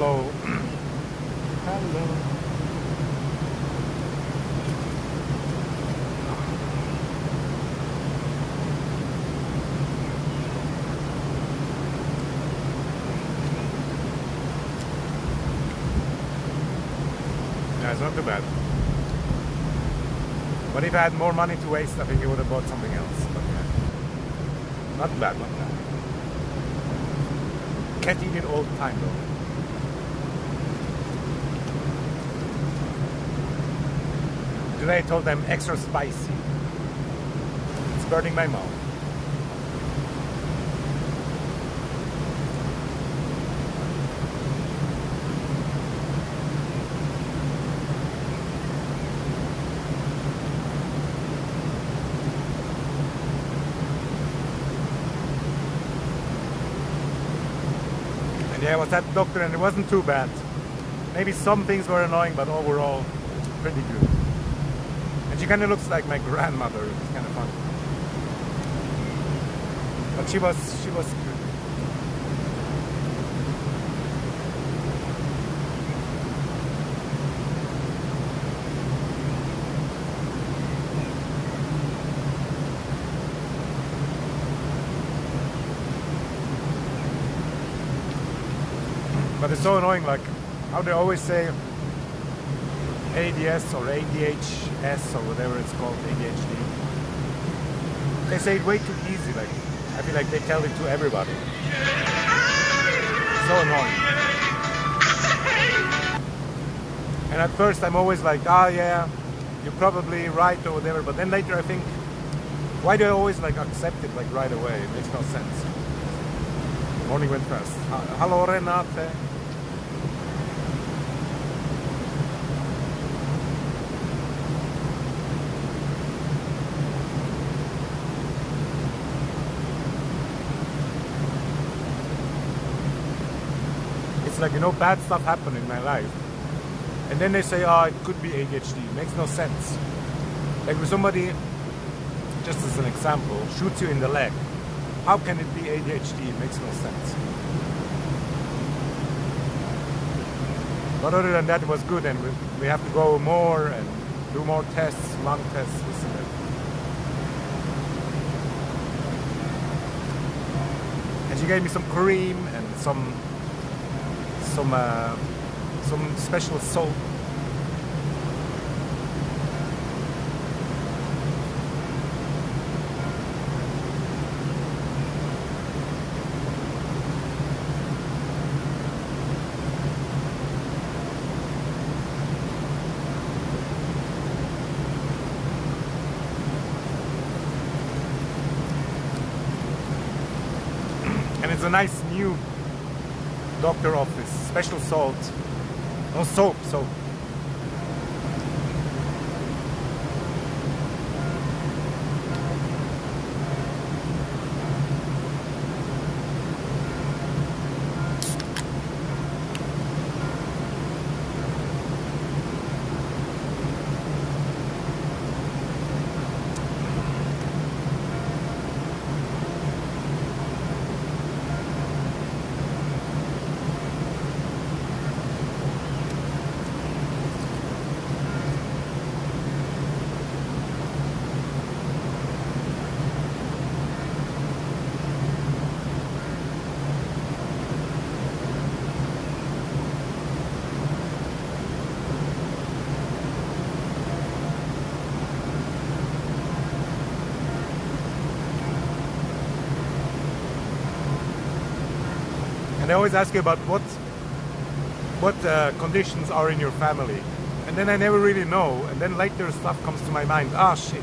Hello. Hello. Yeah, it's not too bad. But if I had more money to waste, I think I would have bought something else. But yeah. Not bad, not bad. Can't eat it all the time though. Today I told them extra spicy. It's burning my mouth. Yeah, I was at the doctor and it wasn't too bad. Maybe some things were annoying, but overall, pretty good. And she kind of looks like my grandmother. It's kind of fun. But she was good. But it's so annoying, like how they always say ADS or ADHS or whatever it's called, ADHD. They say it way too easy, like I feel like they tell it to everybody. So annoying. And at first I'm always like, ah yeah, you're probably right or whatever, but then later I think, why do I always like accept it like right away? It makes no sense. Morning went fast. Hello Renate. It's like, you know, bad stuff happened in my life. And then they say, oh, it could be ADHD. It makes no sense. Like when somebody, just as an example, shoots you in the leg, how can it be ADHD? It makes no sense. But other than that, it was good, and we have to go more and do more tests, lung tests, this and that. And she gave me some cream and some special soap. And it's a nice new doctor office, special salt, no soap. And they always ask you about what conditions are in your family. And then I never really know. And then later stuff comes to my mind. Ah, shit.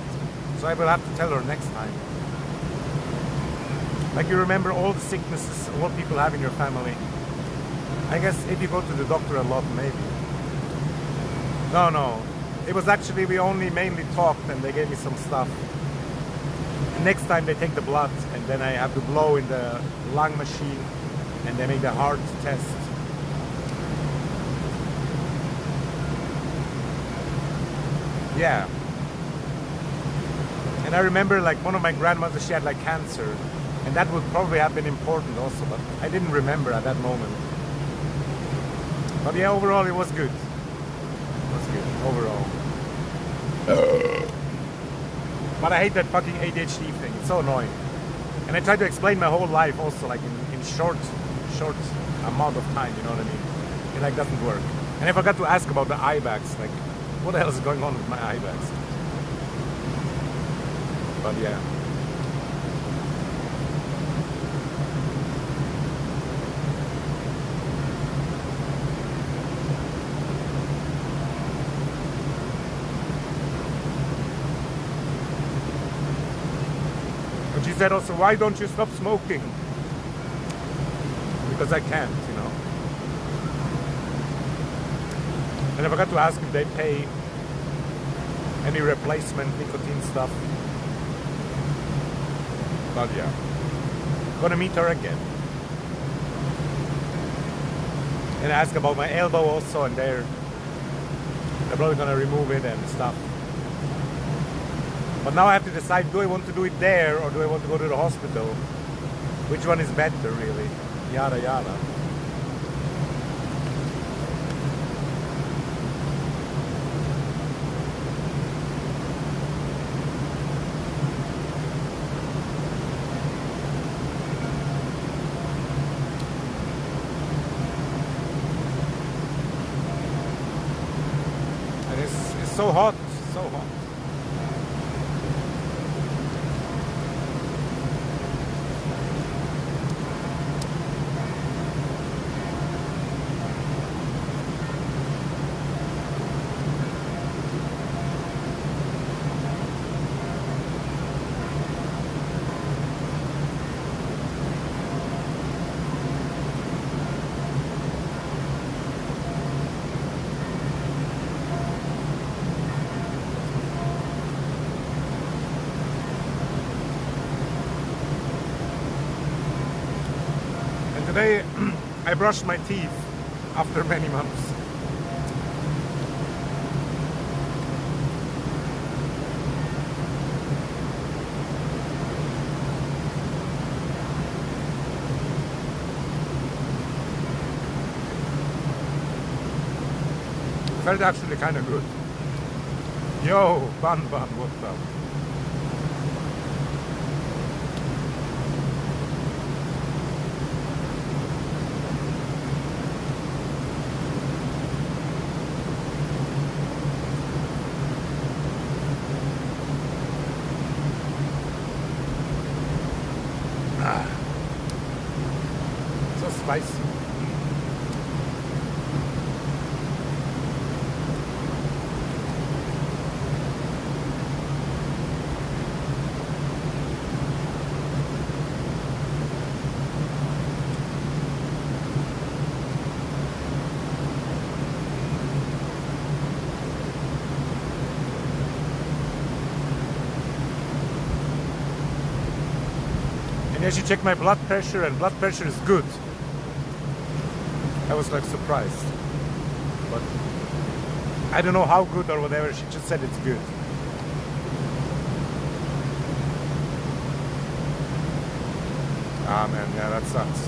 So I will have to tell her next time. Like you remember all the sicknesses all people have in your family. I guess if you go to the doctor a lot, maybe. No. It was actually, we only mainly talked and they gave me some stuff. And next time they take the blood and then I have to blow in the lung machine. And they make the heart test. Yeah. And I remember like one of my grandmothers, she had like cancer. And that would probably have been important also, but I didn't remember at that moment. But yeah, overall it was good. It was good, overall. But I hate that fucking ADHD thing. It's so annoying. And I try to explain my whole life also, like in short amount of time, you know what I mean? It like doesn't work. And I forgot to ask about the eye bags, like what the hell is going on with my eye bags? But yeah. But she said also, why don't you stop smoking? Because I can't, you know. And I forgot to ask if they pay any replacement nicotine stuff. But yeah, gonna meet her again. And ask about my elbow also, and they're probably gonna remove it and stuff. But now I have to decide, do I want to do it there or do I want to go to the hospital? Which one is better, really? Yada yada. And it's so hot, so hot. Today I brushed my teeth after many months. Felt actually kind of good. Yo, Bun, what's up? So spicy. And as you check my blood pressure, and blood pressure is good. I was like surprised. But I don't know how good or whatever, she just said it's good. Ah man, yeah, that sucks.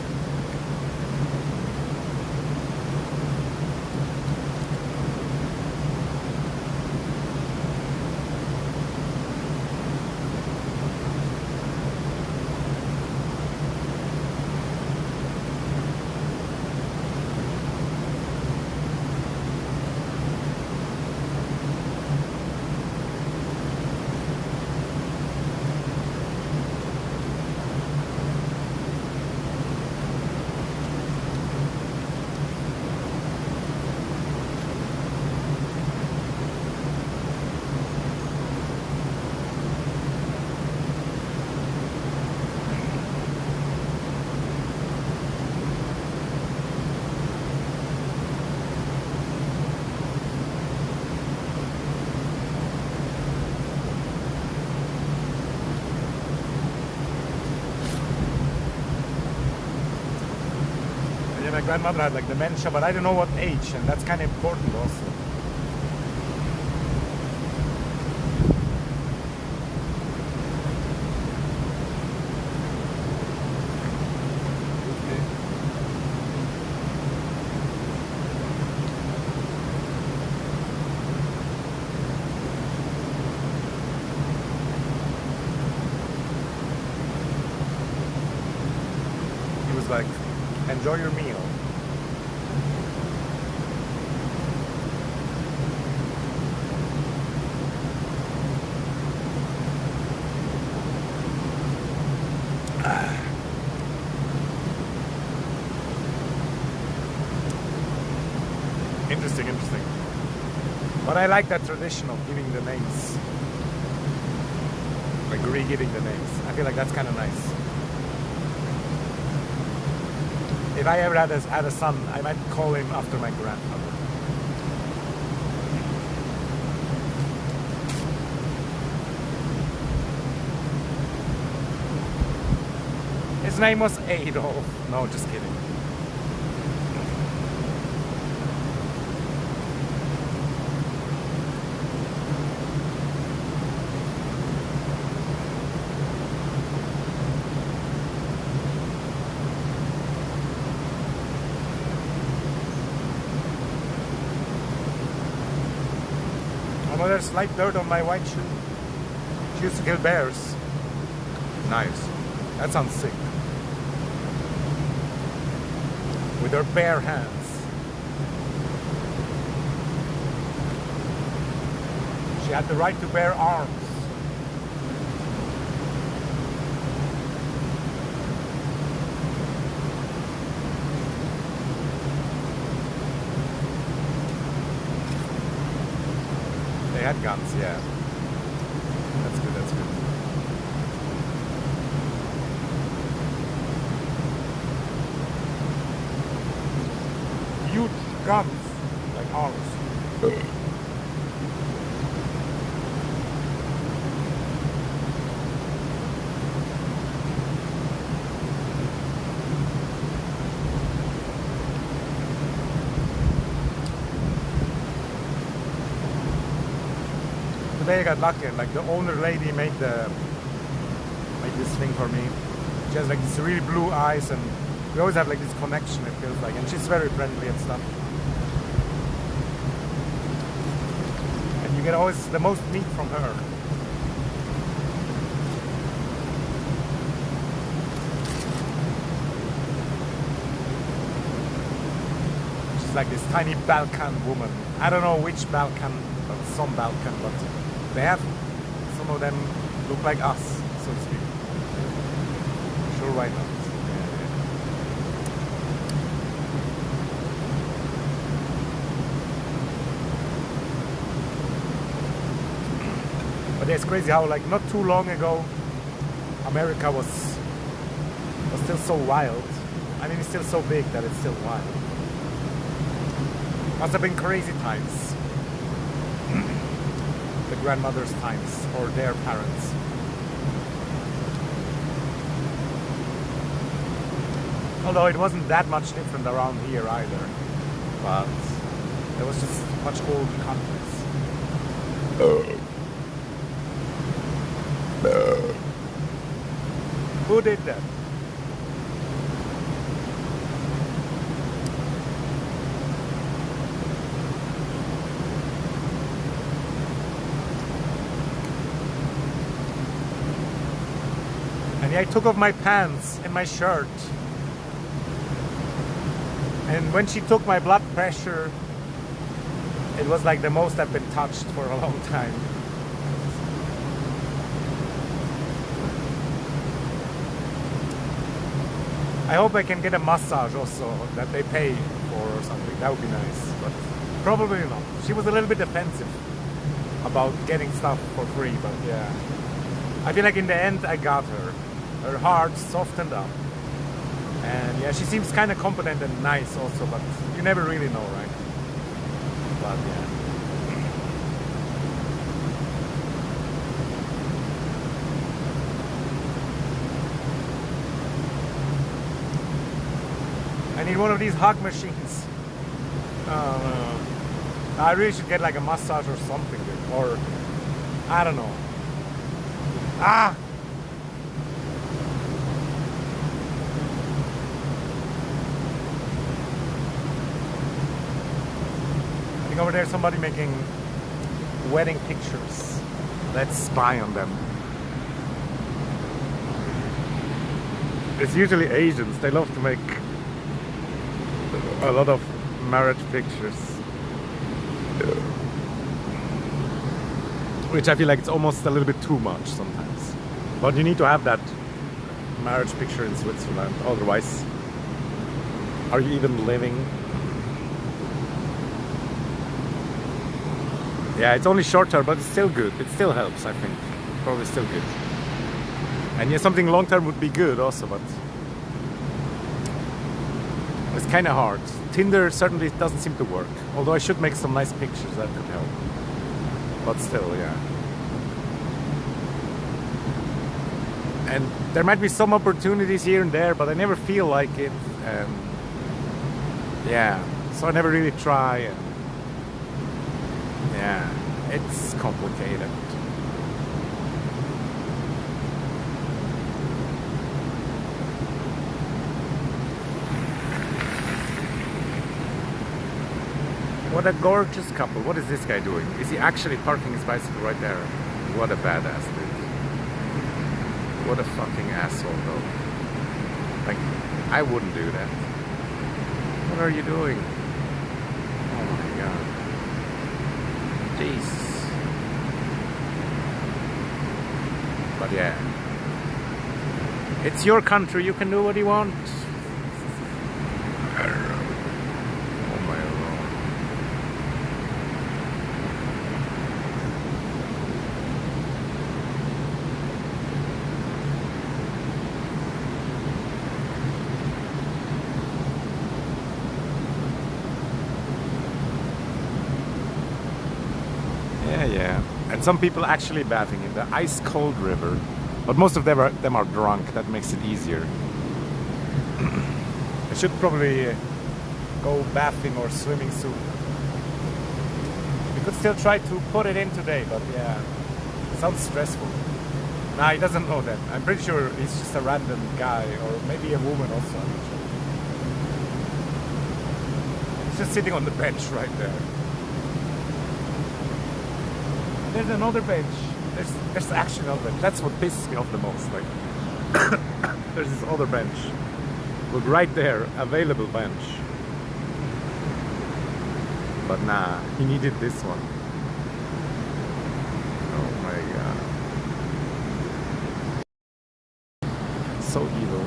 My grandmother had like dementia, but I don't know what age, and that's kind of important also. just like, enjoy your meal. Interesting, interesting. But I like that tradition of giving the names. Like re-giving the names. I feel like that's kind of nice. If I ever had a son, I might call him after my grandfather. His name was Adolf. No, just kidding. Oh, there's slight dirt on my white shoe. She used to kill bears. Nice. That sounds sick. With her bare hands. She had the right to bear arms. They had guns, yeah. That's good, that's good. Huge guns, like ours. Today I got lucky, like the owner lady made this thing for me. She has like these really blue eyes, and we always have like this connection, it feels like, and she's very friendly and stuff. And you get always the most meat from her. She's like this tiny Balkan woman. I don't know which Balkan, but some Balkan, but they have, some of them look like us, so to speak. Sure, why not? But it's crazy how, like, not too long ago, America was still so wild. I mean, it's still so big that it's still wild. Must have been crazy times. The grandmother's times, or their parents. Although it wasn't that much different around here either. But there was just much old countries. Who did that? And I took off my pants and my shirt. And when she took my blood pressure, it was like the most I've been touched for a long time. I hope I can get a massage also that they pay for or something. That would be nice, but probably not. She was a little bit defensive about getting stuff for free, but yeah. I feel like in the end I got her. Her heart softened up. And yeah, she seems kind of competent and nice also, but you never really know, right? But yeah. I need one of these hug machines. I really should get like a massage or something, or I don't know. Ah! I think over there somebody making wedding pictures. Let's spy on them. It's usually Asians. They love to make a lot of marriage pictures. Which I feel like it's almost a little bit too much sometimes. But you need to have that marriage picture in Switzerland. Otherwise, are you even living? Yeah, it's only short term, but it's still good. It still helps, I think. Probably still good. And yeah, something long term would be good also, but it's kind of hard. Tinder certainly doesn't seem to work. Although I should make some nice pictures, that could help. But still, yeah. And there might be some opportunities here and there, but I never feel like it. Yeah, so I never really try. And yeah, it's complicated. What a gorgeous couple. What is this guy doing? Is he actually parking his bicycle right there? What a badass dude. What a fucking asshole though. Like, I wouldn't do that. What are you doing? Oh my god. Jesus. But yeah. It's your country, you can do what you want. Oh my lord. Yeah, and some people actually bathing in the ice-cold river, but most of them are drunk. That makes it easier. I should probably go bathing or swimming soon. We could still try to put it in today, but yeah, it sounds stressful. Nah, he doesn't know that. I'm pretty sure he's just a random guy, or maybe a woman also. I'm not sure. He's just sitting on the bench right there. There's another bench. There's actually another bench. That's what pisses me off the most. Like, there's this other bench. Look, right there, available bench. But nah, he needed this one. Oh my god. So evil.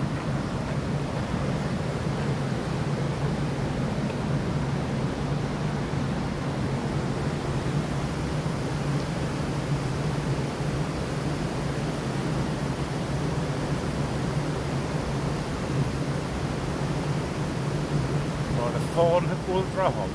Phone ultra hot.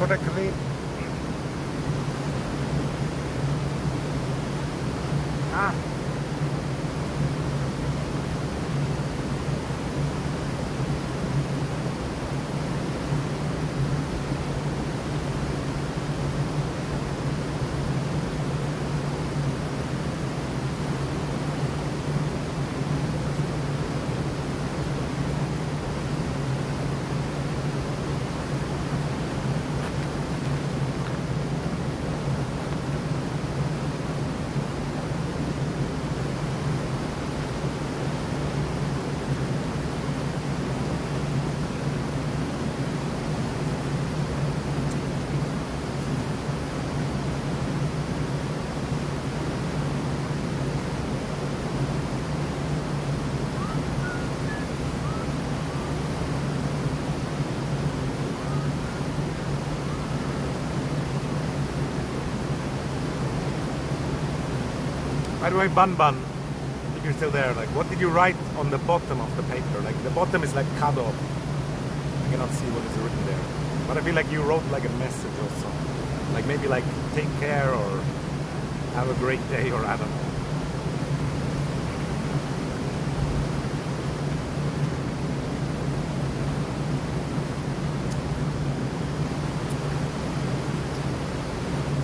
for the clip. Ah. By the way, Bun Bun, if you're still there, like, what did you write on the bottom of the paper? Like, the bottom is like cut off. I cannot see what is written there. But I feel like you wrote like a message or something. Like maybe like take care or have a great day or I don't know.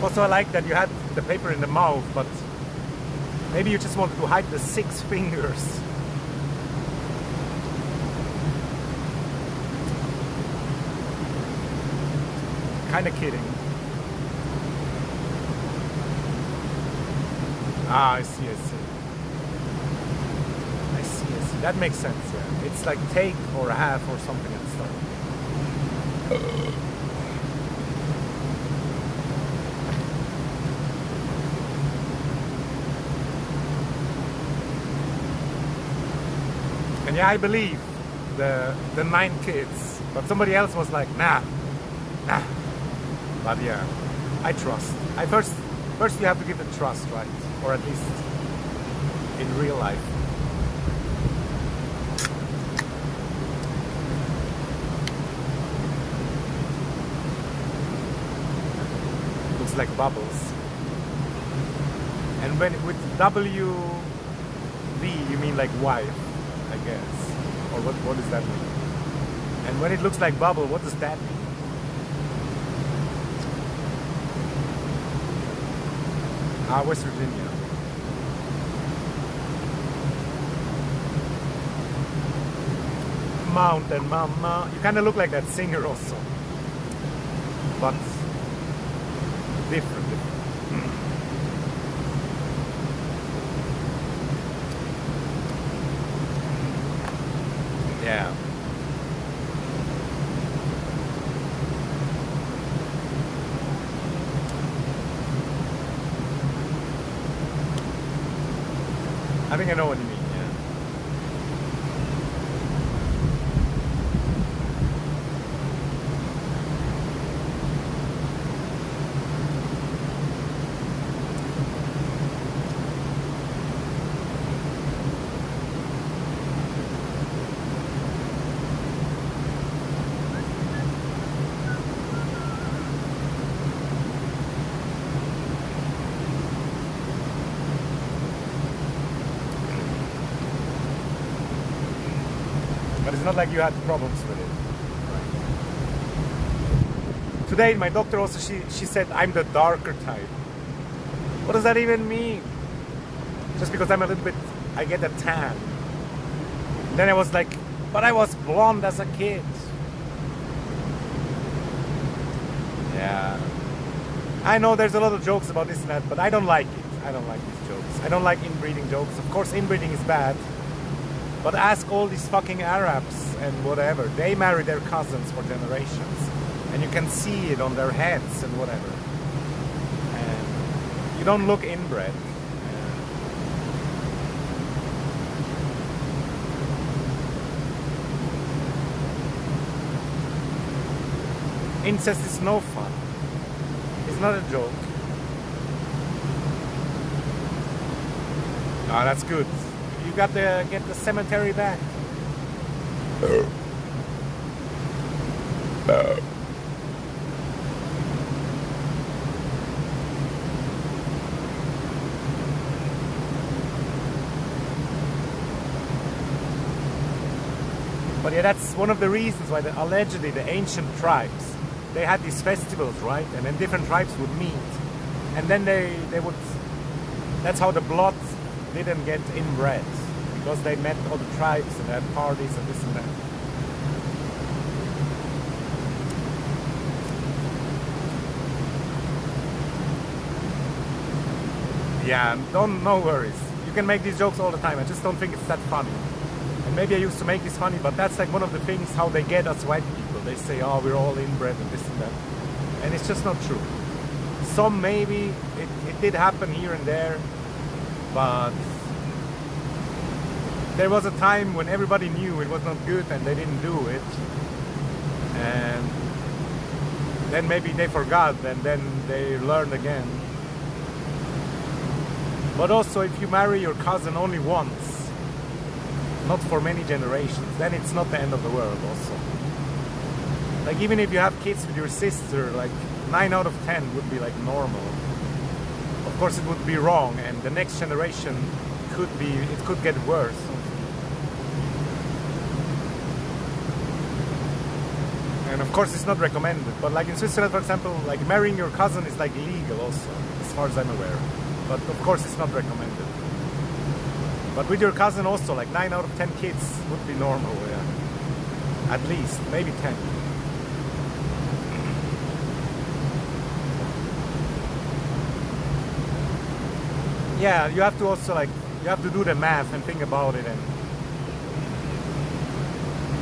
Also, I like that you had the paper in the mouth, but maybe you just wanted to hide the 6 fingers. Kinda kidding. Ah, I see. I see. That makes sense, yeah. It's like take or have or something at the start. And yeah, I believe the 9 kids, but somebody else was like, nah. But yeah, I trust. First you have to give it trust, right? Or at least in real life. Looks like bubbles. And when with WV you mean like wife, I guess. Or what does that mean? And when it looks like bubble, what does that mean? Ah, West Virginia. Mountain Mama. You kind of look like that singer also. But different. Yeah. I think I know what you mean, yeah. But it's not like you had problems with it. Right. Today, my doctor also, she said I'm the darker type. What does that even mean? Just because I'm a little bit, I get a tan. Then I was like, but I was blonde as a kid. Yeah. I know there's a lot of jokes about this and that, but I don't like it. I don't like these jokes. I don't like inbreeding jokes. Of course, inbreeding is bad. But ask all these fucking Arabs and whatever. They marry their cousins for generations. And you can see it on their heads and whatever. And you don't look inbred. Incest is no fun. It's not a joke. Ah, that's good. You got to get the cemetery back. Yeah, that's one of the reasons why allegedly the ancient tribes, they had these festivals, right? And then different tribes would meet. And then they would, that's how the blood didn't get inbred. Because they met all the tribes and had parties and this and that. Yeah, no worries. You can make these jokes all the time. I just don't think it's that funny. And maybe I used to make this funny, but that's like one of the things how they get us white people. They say, oh, we're all inbred and this and that. And it's just not true. Some maybe, it did happen here and there, but there was a time when everybody knew it was not good and they didn't do it. And then maybe they forgot and then they learned again. But also if you marry your cousin only once, not for many generations, then it's not the end of the world also. Like even if you have kids with your sister, like 9 out of 10 would be like normal. Of course it would be wrong and the next generation it could get worse. And of course it's not recommended, but like in Switzerland for example, like marrying your cousin is like legal also, as far as I'm aware. But of course it's not recommended. But with your cousin also, like 9 out of 10 kids would be normal, yeah. At least, maybe 10. Yeah, you have to also like, you have to do the math and think about it and...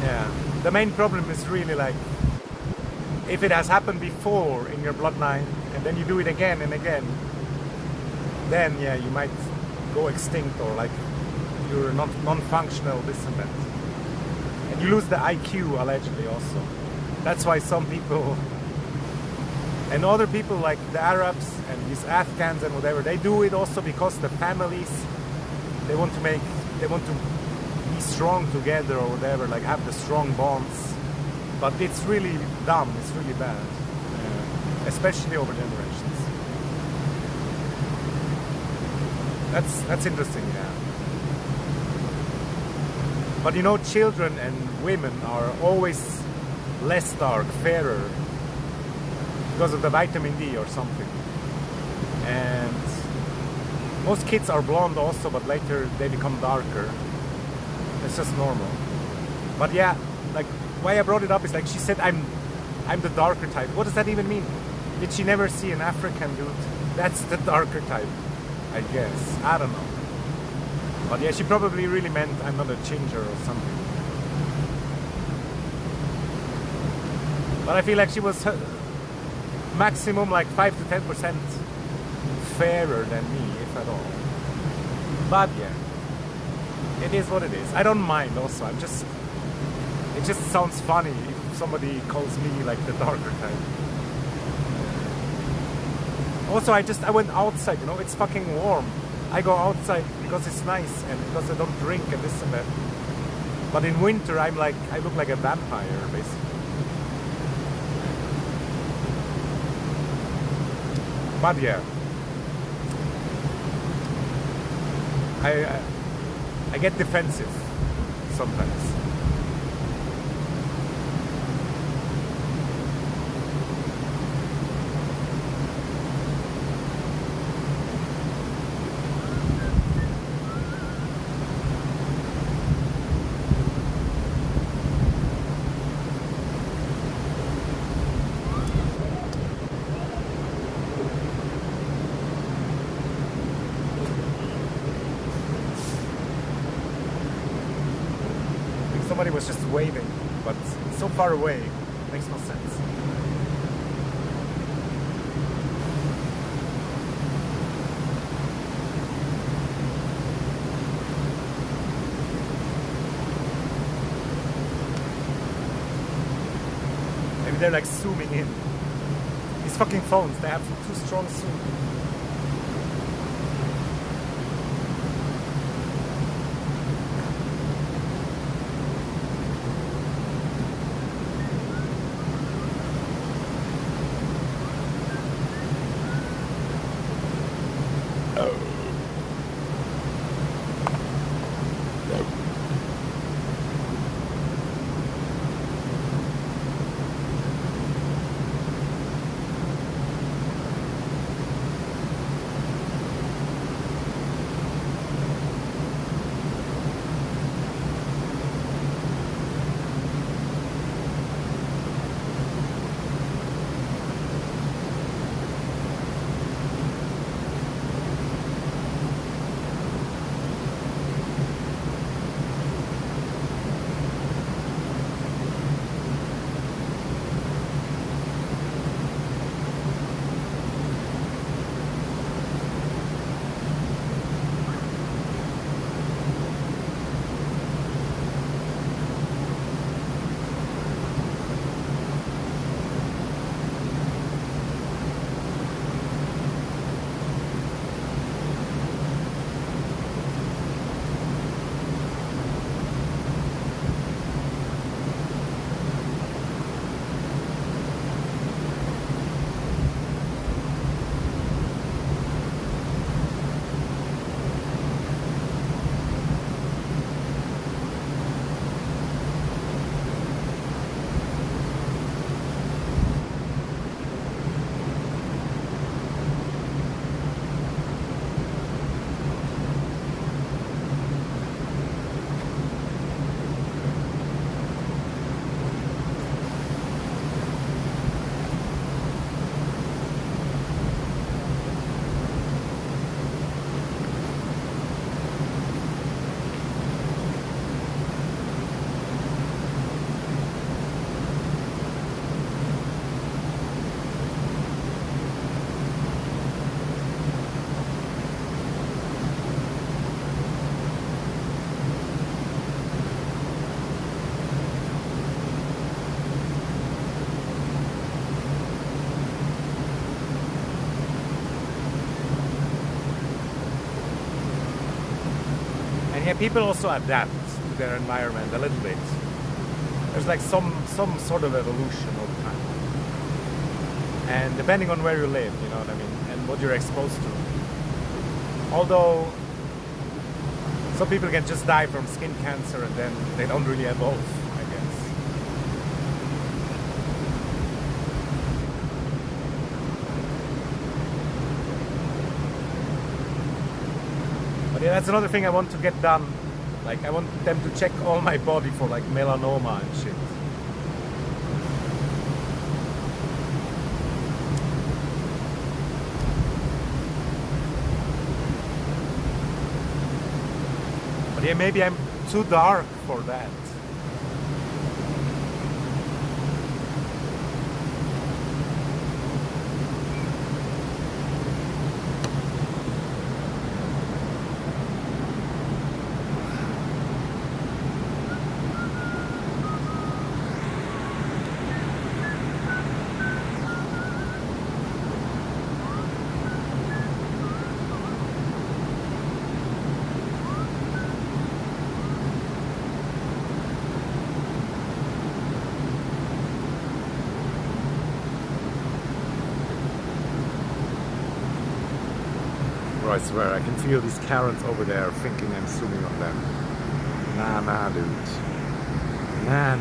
Yeah, the main problem is really like, if it has happened before in your bloodline, and then you do it again and again, then yeah, you might go extinct or like you're not non-functional, this and that. And you lose the IQ allegedly also. That's why some people and other people like the Arabs and these Afghans and whatever, they do it also because the families, they want to be strong together or whatever, like have the strong bonds. But it's really dumb, it's really bad, especially over generations. That's interesting, yeah. But you know, children and women are always less dark, fairer, because of the vitamin D or something. And most kids are blonde also, but later they become darker. It's just normal. But yeah, like why I brought it up is like she said I'm the darker type. What does that even mean? Did she never see an African dude? That's the darker type, I guess. I don't know. But yeah, she probably really meant I'm not a ginger or something. But I feel like she was maximum like 5 to 10% fairer than me, if at all. But yeah, it is what it is. I don't mind also. It just sounds funny if somebody calls me like the darker type. Also, I went outside, you know, it's fucking warm. I go outside because it's nice and because I don't drink and this and that. But in winter, I look like a vampire, basically. But yeah, I get defensive sometimes. Somebody was just waving, but so far away, it makes no sense. Maybe they're like zooming in. These fucking phones, they have too strong zoom. yeah, people also adapt to their environment a little bit. There's like some sort of evolution over time. And depending on where you live, you know what I mean, and what you're exposed to. Although some people can just die from skin cancer and then they don't really evolve, I guess. But yeah, that's another thing I want to get done. Like, I want them to check all my body for like melanoma and shit. But yeah, maybe I'm too dark for that. I swear, I can feel these Karens over there thinking I'm zooming on them. Nah, dude. Nah.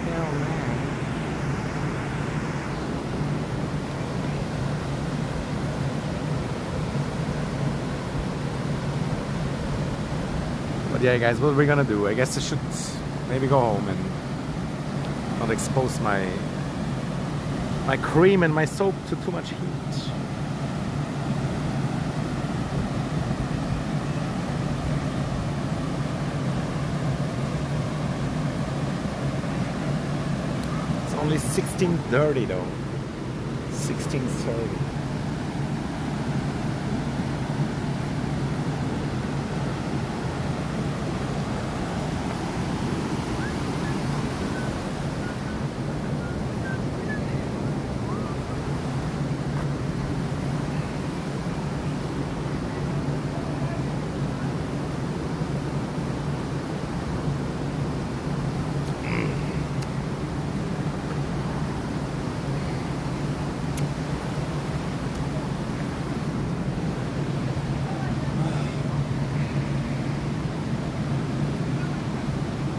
Hell nah. But yeah, guys, what are we gonna do? I guess I should maybe go home and not expose my cream and my soap to too much heat. Only 16:30 though. 16:30.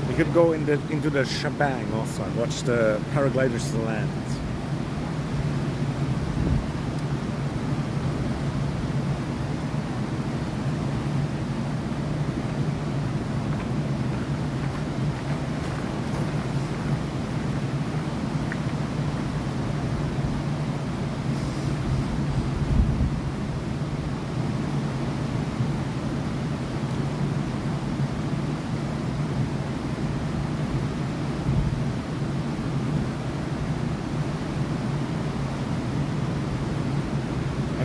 You could go into the shebang also and watch the paragliders land.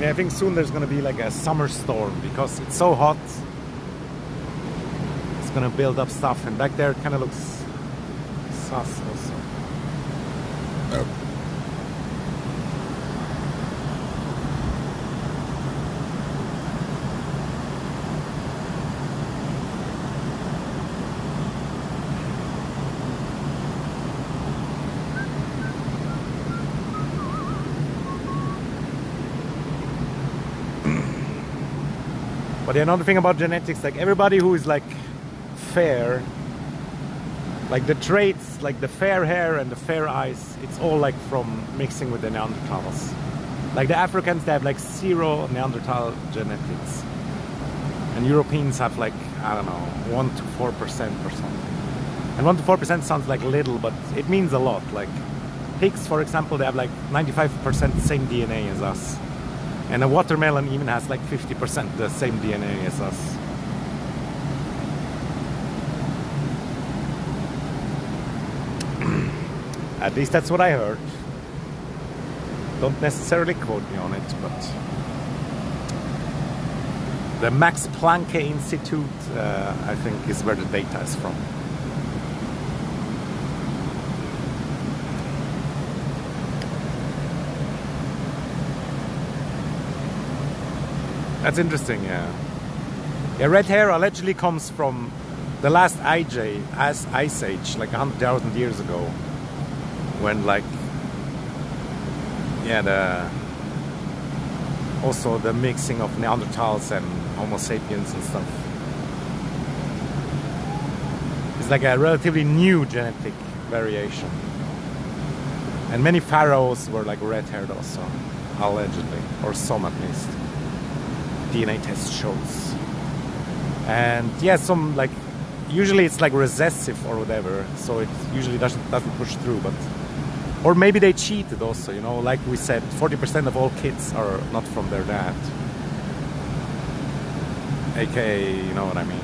I think soon there's gonna be like a summer storm because it's so hot. It's gonna build up stuff, and back there it kind of looks sus also. But another thing about genetics, like everybody who is like fair, like the traits, like the fair hair and the fair eyes, it's all like from mixing with the Neanderthals. Like the Africans, they have like 0 Neanderthal genetics. And Europeans have like, I don't know, 1 to 4% or something. And 1 to 4% sounds like little, but it means a lot. Like pigs, for example, they have like 95% the same DNA as us. And a watermelon even has like 50% the same DNA as us. At least that's what I heard. Don't necessarily quote me on it, but the Max Planck Institute, I think, is where the data is from. That's interesting, yeah. Yeah, red hair allegedly comes from the last ice age, like 100,000 years ago, when like, yeah, also the mixing of Neanderthals and Homo sapiens and stuff. It's like a relatively new genetic variation. And many pharaohs were like red-haired also, allegedly, or some at least. DNA test shows. And yeah, some like, usually it's like recessive or whatever, so it usually doesn't push through, but or maybe they cheated also, you know, like we said, 40% of all kids are not from their dad. AKA, you know what I mean.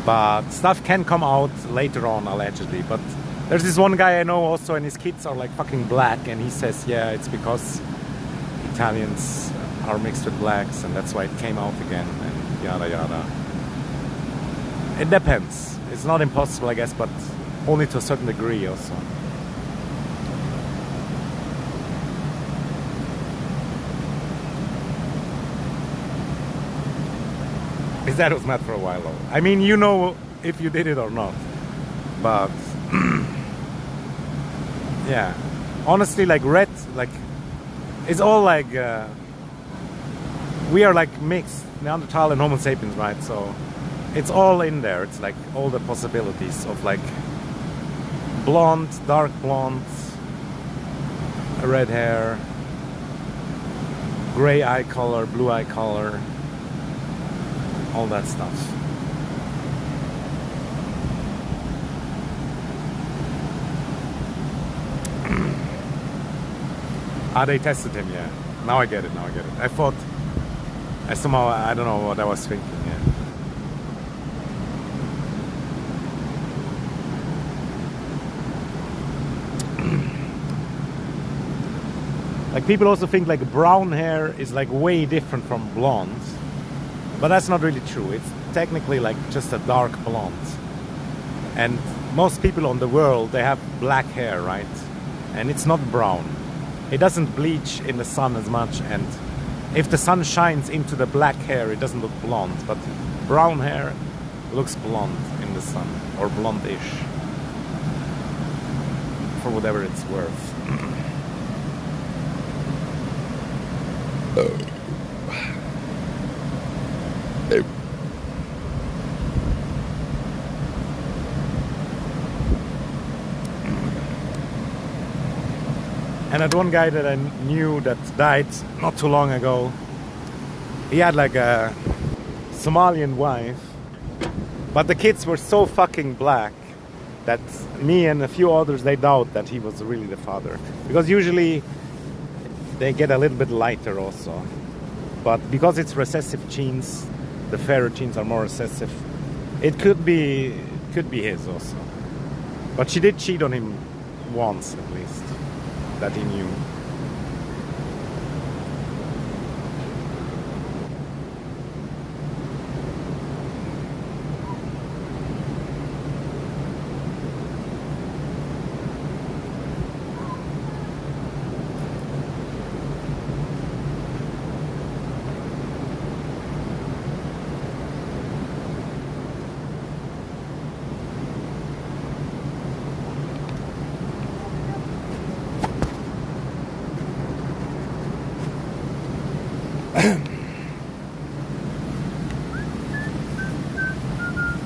But stuff can come out later on, allegedly. But there's this one guy I know also, and his kids are like fucking black, and he says, yeah, it's because Italians are mixed with blacks, and that's why it came out again, and yada yada. It depends. It's not impossible, I guess, but only to a certain degree also. His dad was mad for a while though. I mean, you know if you did it or not. But yeah. Honestly, like red, like it's all like we are like mixed Neanderthal and Homo sapiens, right? So it's all in there. It's like all the possibilities of like blonde, dark blonde, red hair, gray eye color, blue eye color, all that stuff. They tested him, yeah. Now I get it, I thought, I don't know what I was thinking, yeah. Like people also think like brown hair is like way different from blonde, but that's not really true. It's technically like just a dark blonde. And most people on the world, they have black hair, right? And it's not brown. It doesn't bleach in the sun as much, and if the sun shines into the black hair, it doesn't look blonde, but brown hair looks blonde in the sun, or blondish, for whatever it's worth. And that one guy that I knew that died not too long ago, he had like a Somalian wife, but the kids were so fucking black that me and a few others, they doubt that he was really the father. Because usually they get a little bit lighter also. But because it's recessive genes, the fairer genes are more recessive, it could be his also. But she did cheat on him once at least, that he knew.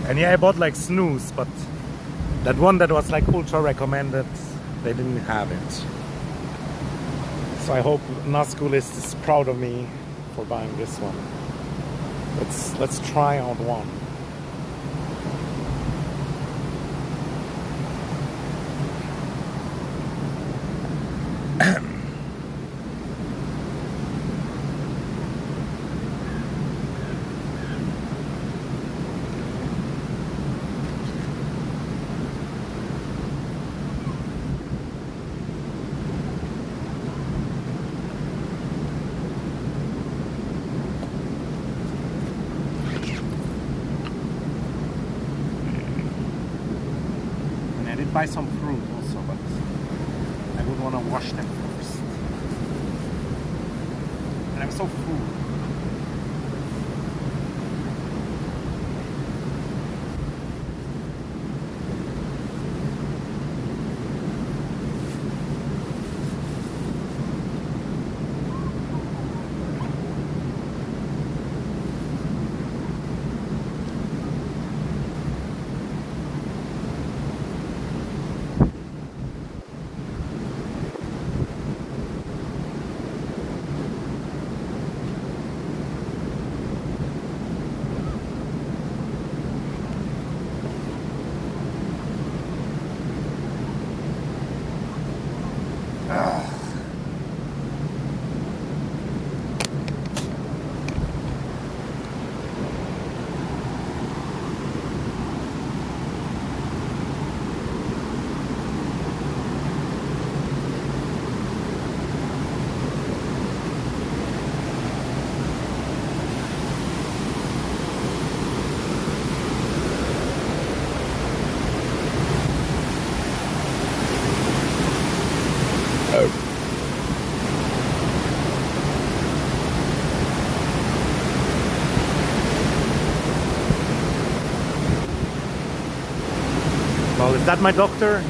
And yeah, I bought like snooze, but that one that was like ultra recommended, they didn't have it. So I hope Nazgulist is proud of me for buying this one. Let's try out one. Buy some fruit also, but I would want to wash them first. And I'm so full. Well, is that my doctor?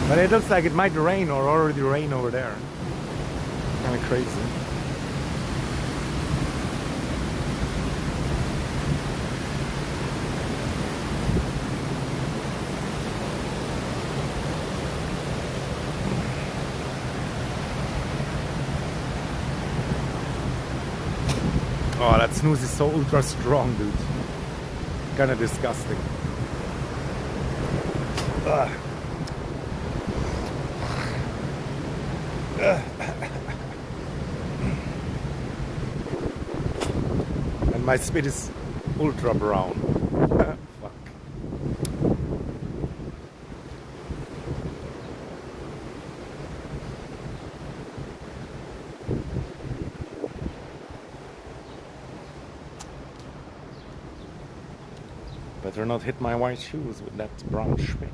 But it looks like it might rain or already rain over there. Kind of crazy. Oh, that snooze is so ultra strong, dude. Kind of disgusting. Ugh. And my spit is ultra brown. Fuck. Better not hit my white shoes with that brown spit.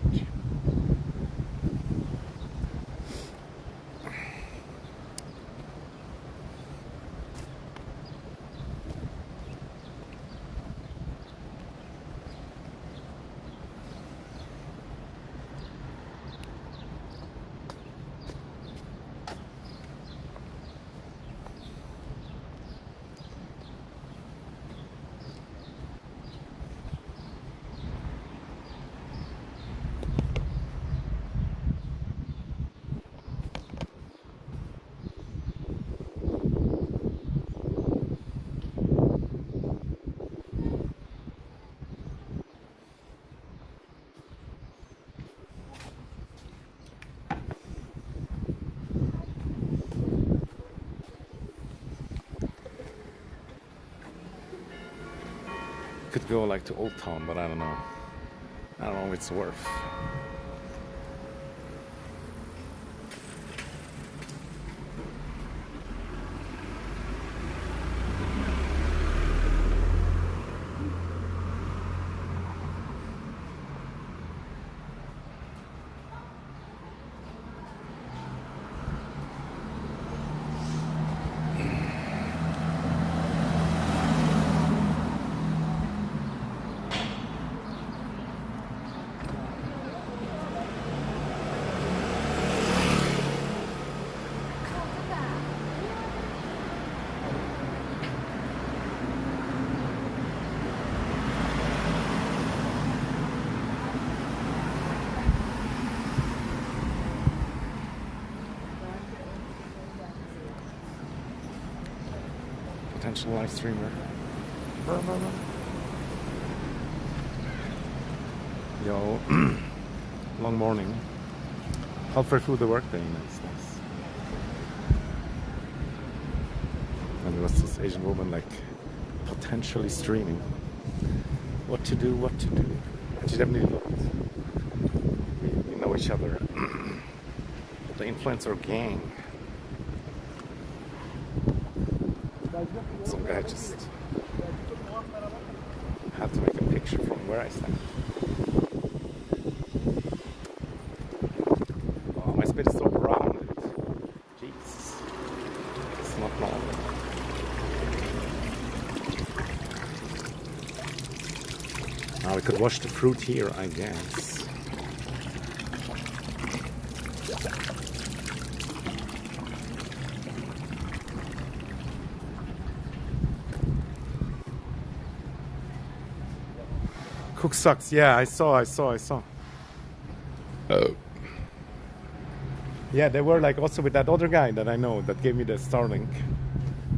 Could go like to Old Town, but I don't know. I don't know if it's worth. Potential live streamer. Yo, long morning. Halfway through the workday, nice. And there was this Asian woman like potentially streaming. What to do? And she definitely looked. We know each other. The influencer gang. Some guy just had to make a picture from where I stand. Oh, my spit is so brown. Jesus. It's not normal. Now we could wash the fruit here, I guess. Cook sucks. Yeah, I saw. Oh. Yeah, they were like also with that other guy that I know that gave me the Starlink,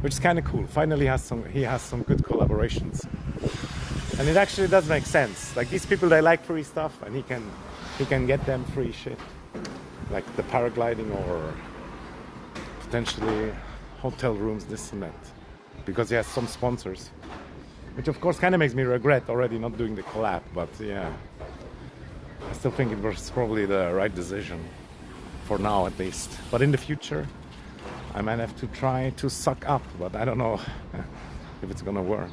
which is kind of cool. Finally, he has some good collaborations, and it actually does make sense. Like these people, they like free stuff, and he can get them free shit, like the paragliding or potentially hotel rooms, this and that, because he has some sponsors. Which of course kind of makes me regret already not doing the collab, but yeah. I still think it was probably the right decision, for now at least. But in the future, I might have to try to suck up, but I don't know if it's gonna work.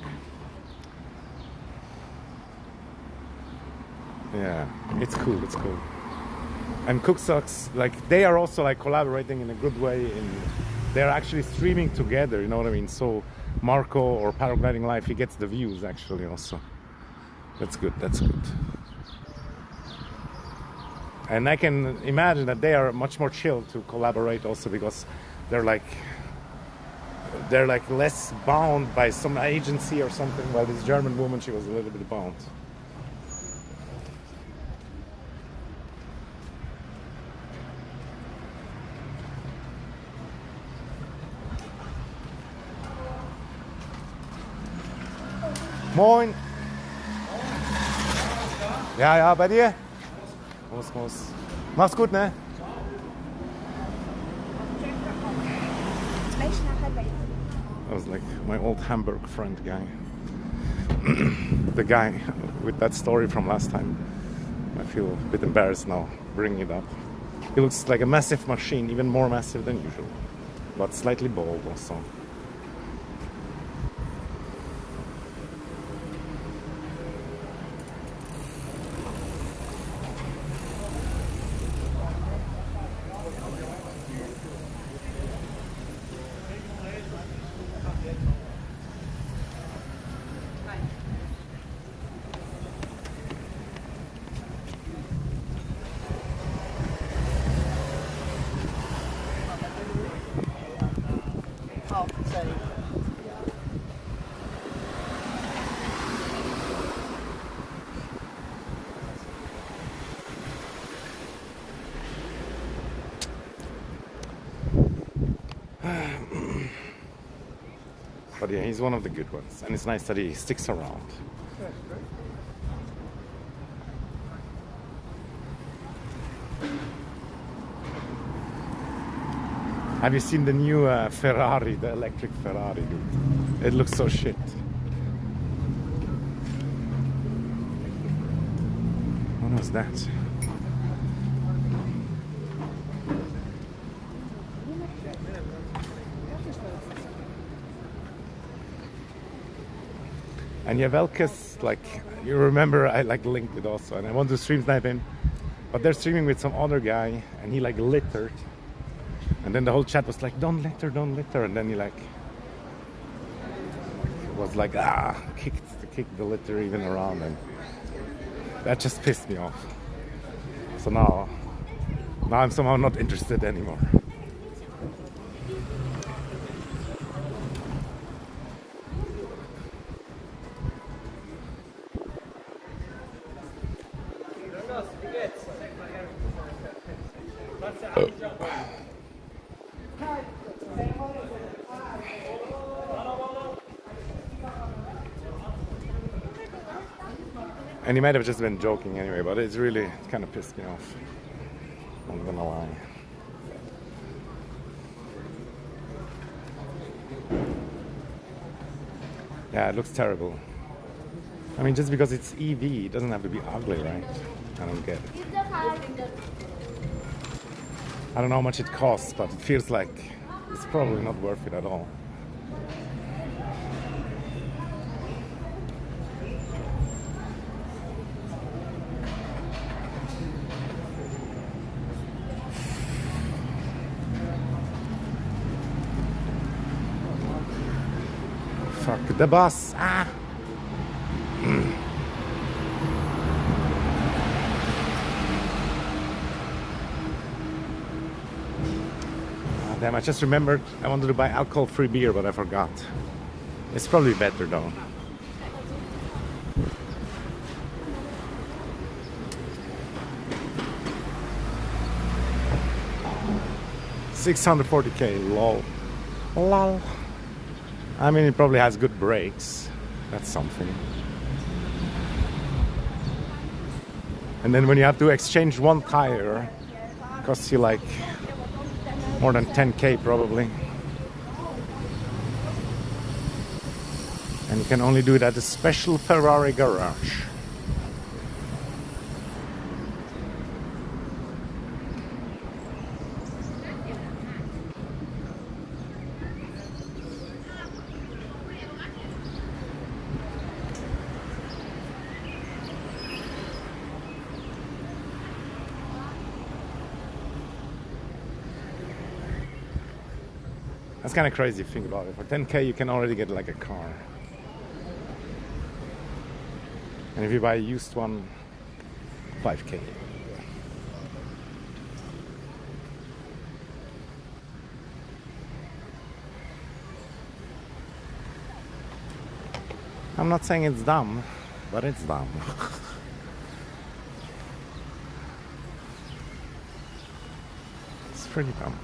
Yeah, it's cool. And Cooksucks, like they are also like collaborating in a good way. They're actually streaming together. You know what I mean? So Marco or Paragliding Life, he gets the views actually also. That's good. That's good. And I can imagine that they are much more chill to collaborate also because they're like less bound by some agency or something. While this German woman, she was a little bit bound. Moin. Ja, ja, bei dir? Muss. Mach's gut, ne? That was like my old Hamburg friend guy. The guy with that story from last time. I feel a bit embarrassed now bringing it up. He looks like a massive machine, even more massive than usual, but slightly bald also. But yeah, he's one of the good ones, and it's nice that he sticks around. Have you seen the new Ferrari, the electric Ferrari, dude? It looks so shit. What was that? And Javelka's, like, you remember I like linked it also, and I want to stream snipe him, but they're streaming with some other guy, and he like littered, and then the whole chat was like, don't litter, and then he like was like kicked the litter even around, and that just pissed me off. So now I'm somehow not interested anymore. And he might have just been joking anyway, but it's really kind of pissed me off. I'm gonna lie. Yeah, it looks terrible. I mean, just because it's EV, it doesn't have to be ugly, right? I don't get it. I don't know how much it costs, but it feels like it's probably not worth it at all. Fuck the bus. Ah. Damn, I just remembered I wanted to buy alcohol-free beer, but I forgot. It's probably better though. $640K, lol. Lol. I mean, it probably has good brakes. That's something. And then when you have to exchange one tire, it costs you like more than 10K probably. And you can only do it at a special Ferrari garage. That's kind of crazy if you think about it. For 10K you can already get like a car. And if you buy a used one, 5K. I'm not saying it's dumb, but it's dumb. It's pretty dumb.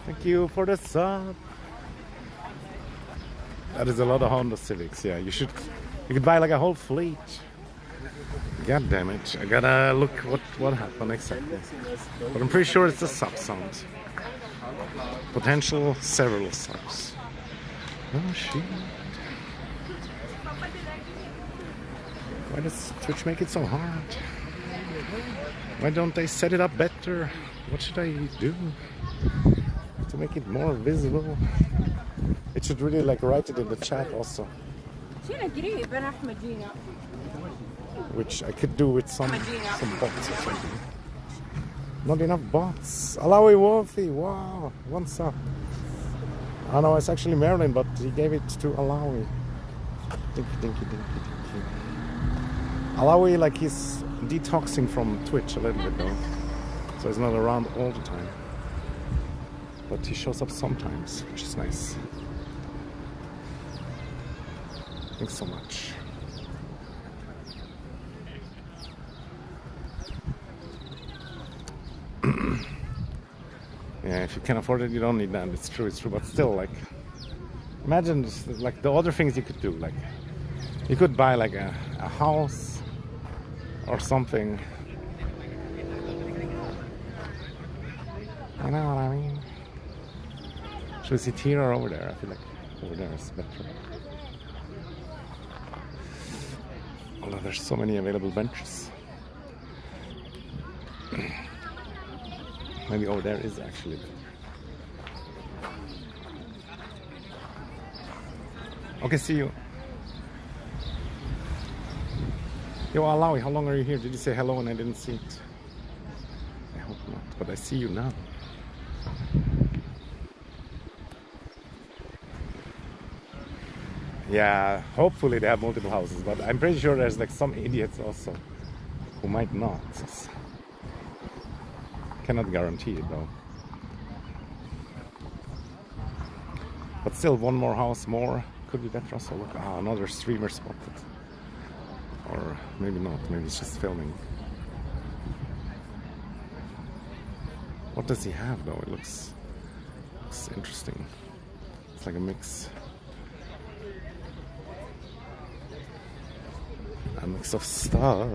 Thank you for the sub. That is a lot of Honda Civics. Yeah, you could buy like a whole fleet. God damn it! I gotta look what happened exactly. But I'm pretty sure it's a sub sound. Potential several subs. Oh shit! Why does Twitch make it so hard? Why don't they set it up better? What should I do to make it more visible? It should really like write it in the chat also. Which I could do with some bots or something. Not enough bots. Alawi Wolfie, wow, what's up? Oh no, it's actually Marilyn, but he gave it to Alawi. Dinky. Alawi, like he's detoxing from Twitch a little bit though. So he's not around all the time. But he shows up sometimes, which is nice. Thanks so much. Yeah, if you can afford it, you don't need that. It's true, but still, like, imagine just, like the other things you could do. Like, you could buy like a house or something. You know what I mean? Should we sit here or over there? I feel like over there is better. Although there's so many available benches. Maybe over there is actually better. Okay, see you. Yo, Alawi, how long are you here? Did you say hello and I didn't see it? I hope not, but I see you now. Yeah, hopefully they have multiple houses, but I'm pretty sure there's like some idiots also who might not. Cannot guarantee it though. But still, one more house more could be better also. Look, another streamer spotted. Or maybe not, maybe it's just filming. What does he have though? It looks interesting. It's like a mix. A mix of stuff.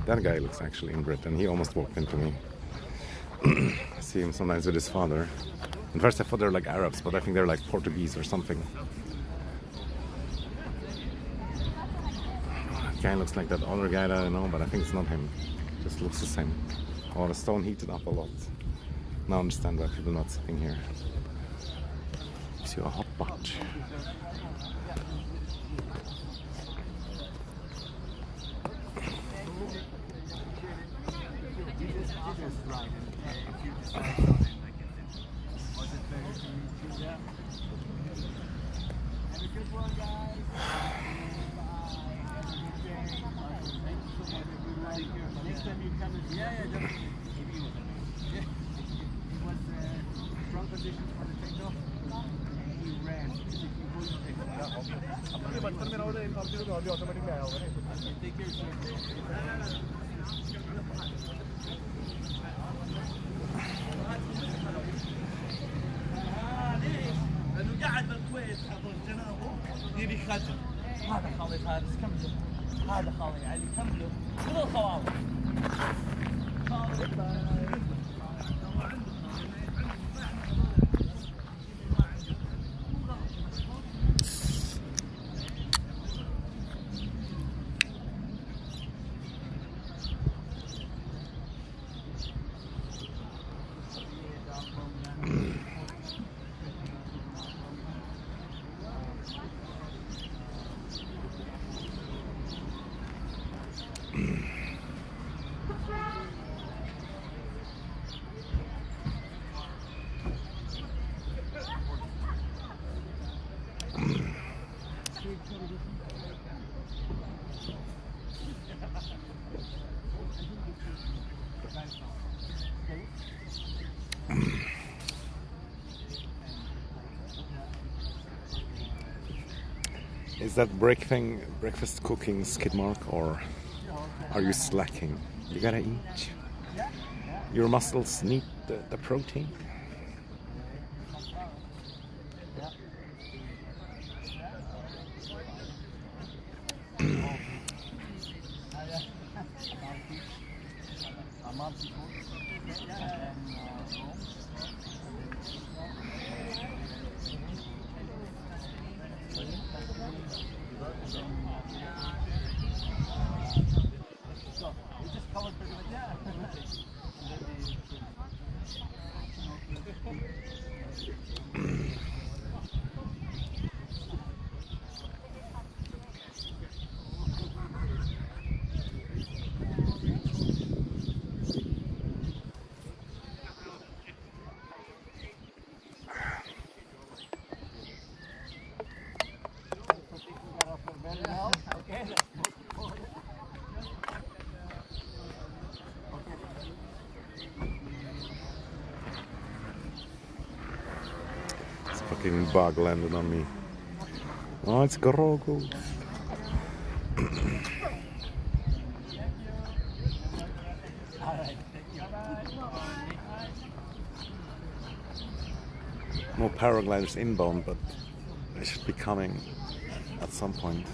That guy looks actually inbred, and he almost walked into me. I see him sometimes with his father. At first I thought they were like Arabs, but I think they're like Portuguese or something. That guy looks like that other guy that I know, but I think it's not him. Just looks the same. Oh, the stone heated up a lot. Now I understand why people are not sitting here. Gives you a hot butt. هذا خالي فارس كمله هذا خالي علي كمله كل الخواطر Is that breakfast cooking, skid mark, or are you slacking? You gotta eat. Your muscles need the protein. This fucking bug landed on me. Oh, it's Grogu. No paragliders inbound, but they should be coming at some point.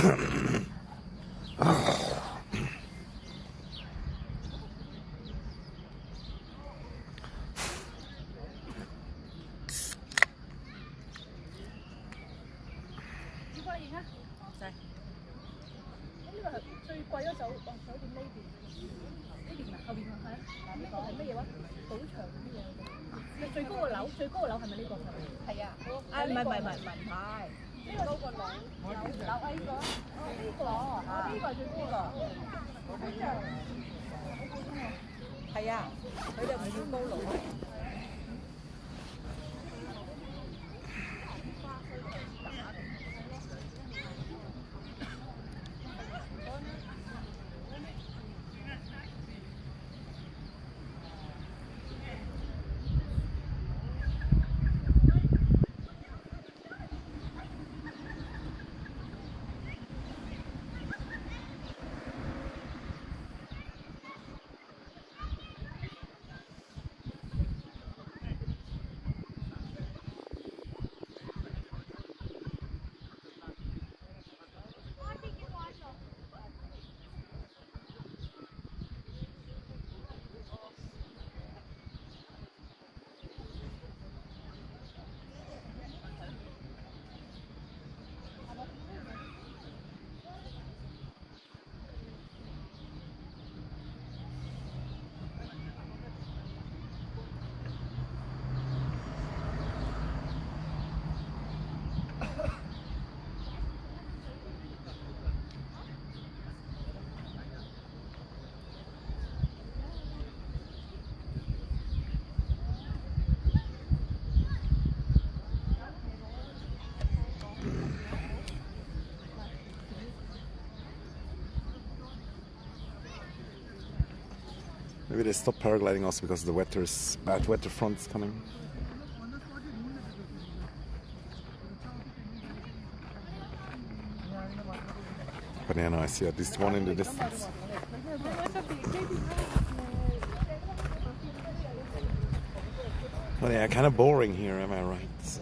最貴嗰酒店呢邊啊，後邊係啊，呢個係乜嘢話？賭場乜嘢？最高個樓係咪呢個？係啊，唔係，呢個高個樓啊呢個，呢個係最高個。係啊，佢哋唔要高樓。Maybe they stop paragliding also because the bad weather front is coming. But yeah, no, I see at least one in the distance. But yeah, kind of boring here, am I right? So...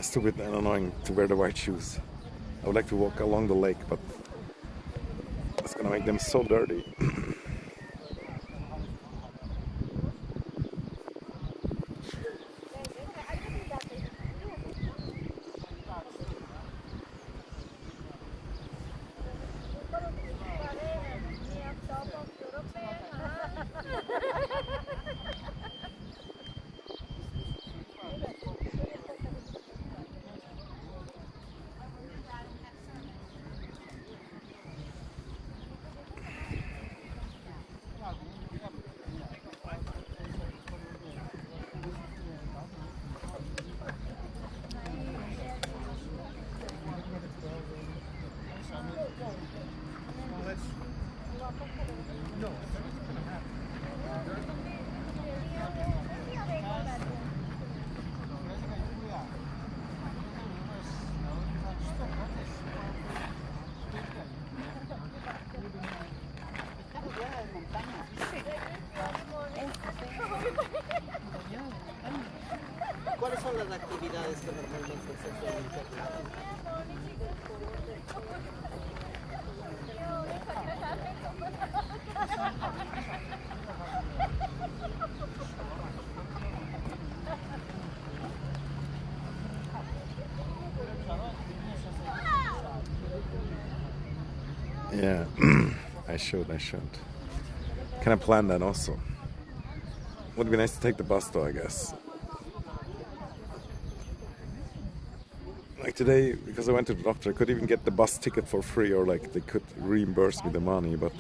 stupid and annoying to wear the white shoes. I would like to walk along the lake, but it's gonna make them so dirty. ¿Cuáles son las actividades que normalmente se suelen hacer? Yeah, I should. Can I plan that also? Would be nice to take the bus though, I guess. Like today, because I went to the doctor, I could even get the bus ticket for free, or like they could reimburse me the money, but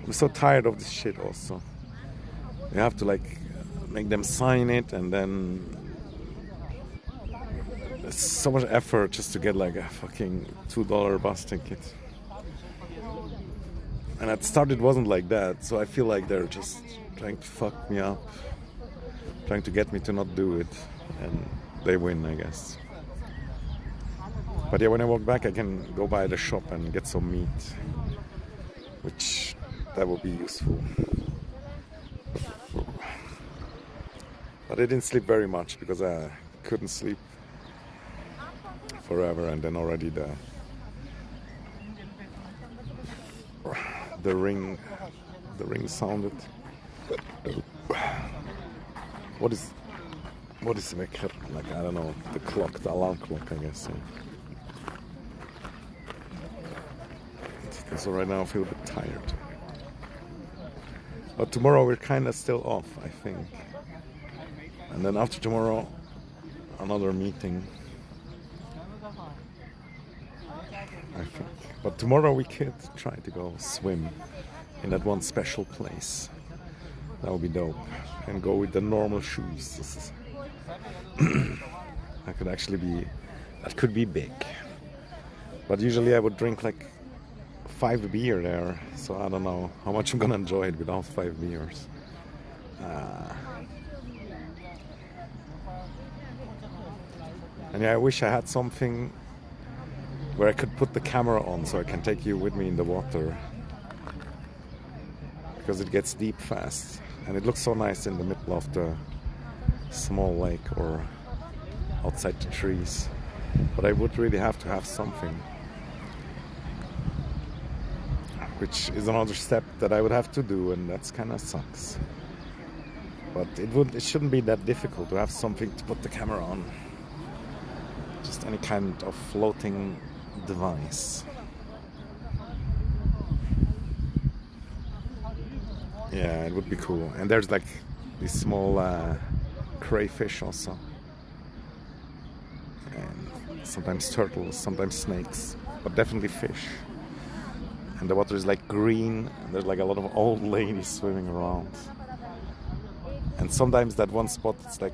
I'm so tired of this shit also. You have to like make them sign it, and then it's so much effort just to get like a fucking $2 bus ticket. And at the start it wasn't like that, so I feel like they're just trying to fuck me up, trying to get me to not do it, and they win, I guess. But yeah, when I walk back I can go by the shop and get some meat, which that would be useful. But I didn't sleep very much because I couldn't sleep forever, and then already the ring sounded. What is wekker? Like, I don't know, the clock, the alarm clock, I guess. Yeah. So right now I feel a bit tired. But tomorrow we're kind of still off, I think. And then after tomorrow, another meeting, I think. But tomorrow we could try to go swim in that one special place. That would be dope. And go with the normal shoes. That could be big. But usually I would drink like 5 beer there, so I don't know how much I'm gonna enjoy it without 5 beers. And yeah, I wish I had something where I could put the camera on so I can take you with me in the water, because it gets deep fast and it looks so nice in the middle of the small lake or outside the trees. But I would really have to have something, which is another step that I would have to do, and that's kind of sucks. But it shouldn't be that difficult to have something to put the camera on. Just any kind of floating device. Yeah, it would be cool. And there's like these small crayfish also. And sometimes turtles, sometimes snakes, but definitely fish. And the water is like green, and there's like a lot of old ladies swimming around. And sometimes that one spot it's like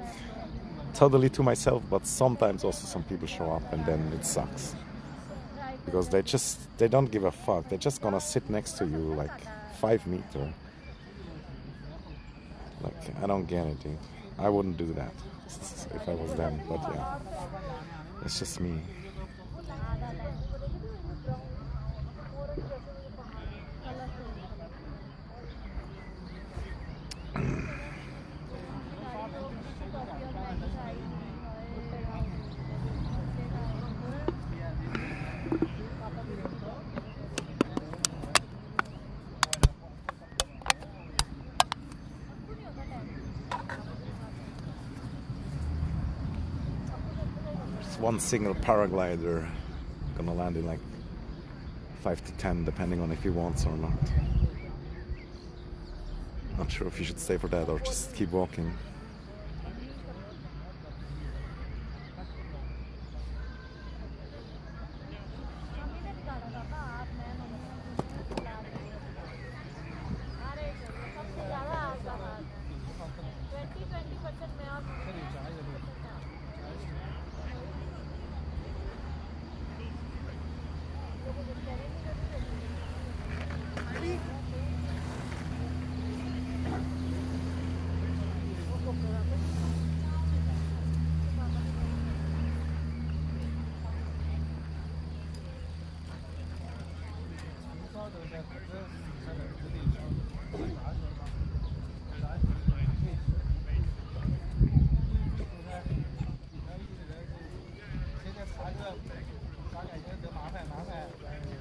totally to myself, but sometimes also some people show up, and then it sucks. Because they don't give a fuck. They're just gonna sit next to you like 5 meters. Like, I don't get it, dude. I wouldn't do that if I was them, but yeah. It's just me. one single paraglider gonna land in like 5 to 10, depending on if he wants or not. Not sure if you should stay for that or just keep walking.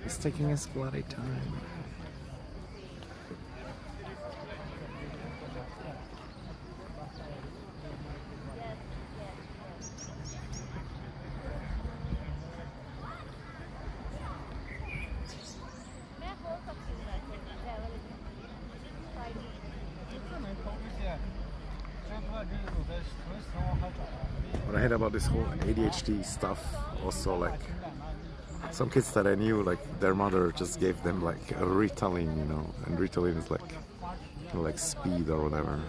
He's taking his bloody time. What I hate about this whole ADHD stuff, also, like, some kids that I knew, like, their mother just gave them like a Ritalin, you know, and Ritalin is like, kind of like speed or whatever.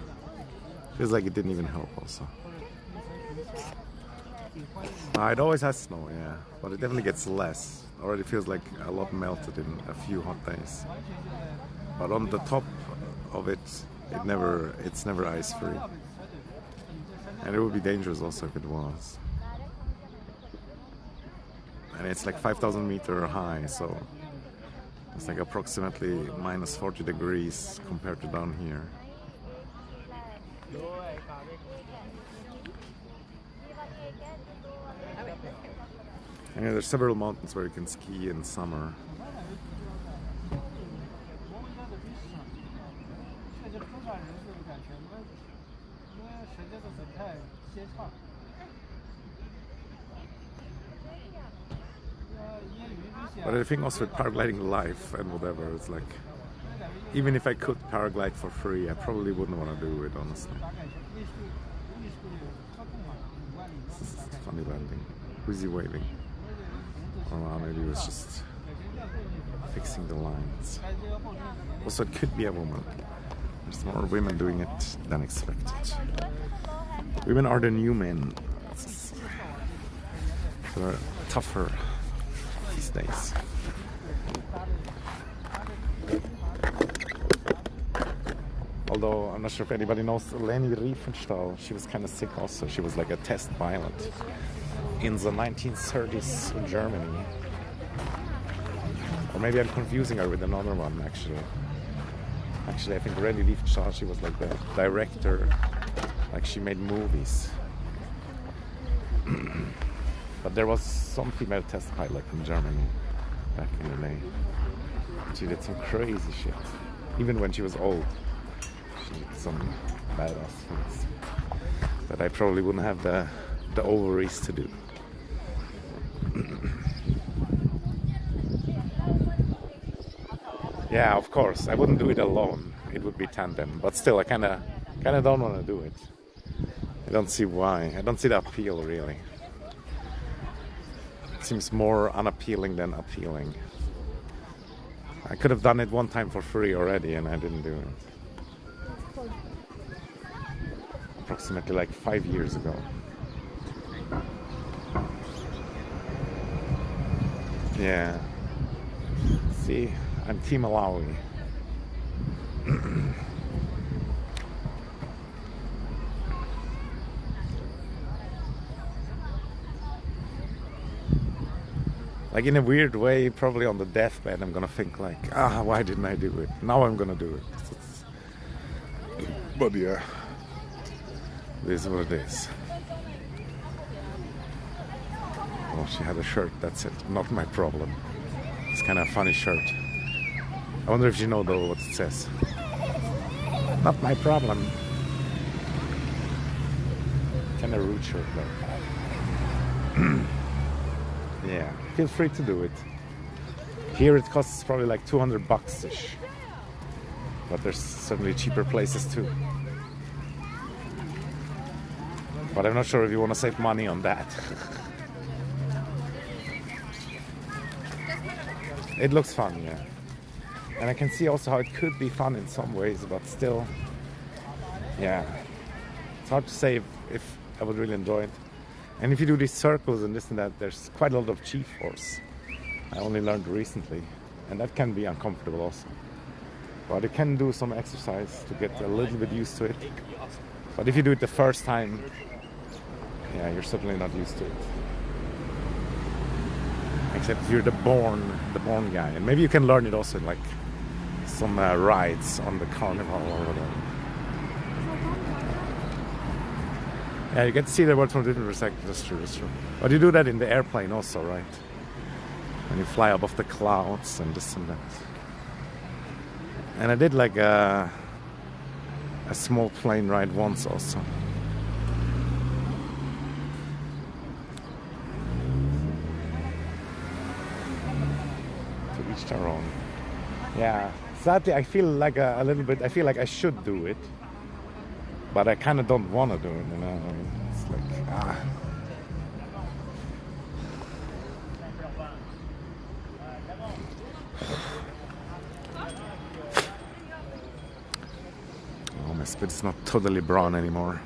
Feels like it didn't even help also. It always has snow, yeah, but it definitely gets less. Already feels like a lot melted in a few hot days. But on the top of it, it's never ice free. And it would be dangerous also if it was. And it's like 5,000 meter high, so it's like approximately minus 40 degrees compared to down here. And there's several mountains where you can ski in summer. But I think also with paragliding life and whatever, it's like, even if I could paraglide for free, I probably wouldn't want to do it, honestly. This is a funny landing. Who's he waving? Oh, maybe he was just fixing the lines. Also, it could be a woman. There's more women doing it than expected. Women are the new men. They're tougher these days. Although I'm not sure if anybody knows Leni Riefenstahl. She was kind of sick also. She was like a test pilot in the 1930s in Germany. Or maybe I'm confusing her with another one, actually. Actually, I think Leni Riefenstahl, she was like the director. Like, she made movies. But there was some female test pilot in Germany back in the day. She did some crazy shit. Even when she was old, she did some badass things that I probably wouldn't have the ovaries to do. Yeah, of course, I wouldn't do it alone. It would be tandem, but still, I kind of don't want to do it. I don't see why. I don't see the appeal, really. It seems more unappealing than appealing. I could have done it one time for free already, and I didn't do it. Approximately like 5 years ago. Yeah. See, I'm Team Malawi. Like, in a weird way, probably on the deathbed, I'm gonna think like, why didn't I do it? Now I'm gonna do it. But yeah, it is what it is. Oh, she had a shirt, that's it. Not my problem. It's kind of a funny shirt. I wonder if you know though what it says. Not my problem. Kind of rude shirt though. Yeah, feel free to do it. Here it costs probably like $200-ish. But there's certainly cheaper places too. But I'm not sure if you want to save money on that. It looks fun, yeah. And I can see also how it could be fun in some ways, but still, yeah. It's hard to say if I would really enjoy it. And if you do these circles and this and that, there's quite a lot of G-force. I only learned recently, and that can be uncomfortable also. But you can do some exercise to get a little bit used to it. But if you do it the first time, yeah, you're certainly not used to it. Except you're the born guy, and maybe you can learn it also in like some rides on the carnival or whatever. Yeah, you get to see the world from different perspectives. That's true, that's true. But you do that in the airplane also, right? When you fly above the clouds and this and that. And I did like a small plane ride once also. To each their own. Yeah, sadly I feel like a little bit, I feel like I should do it. But I kind of don't want to do it, you know. I mean, it's like, Oh, my spit's not totally brown anymore.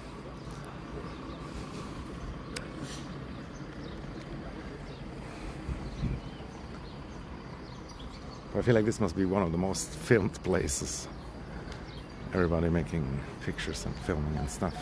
I feel like this must be one of the most filmed places. Everybody making pictures and filming and stuff.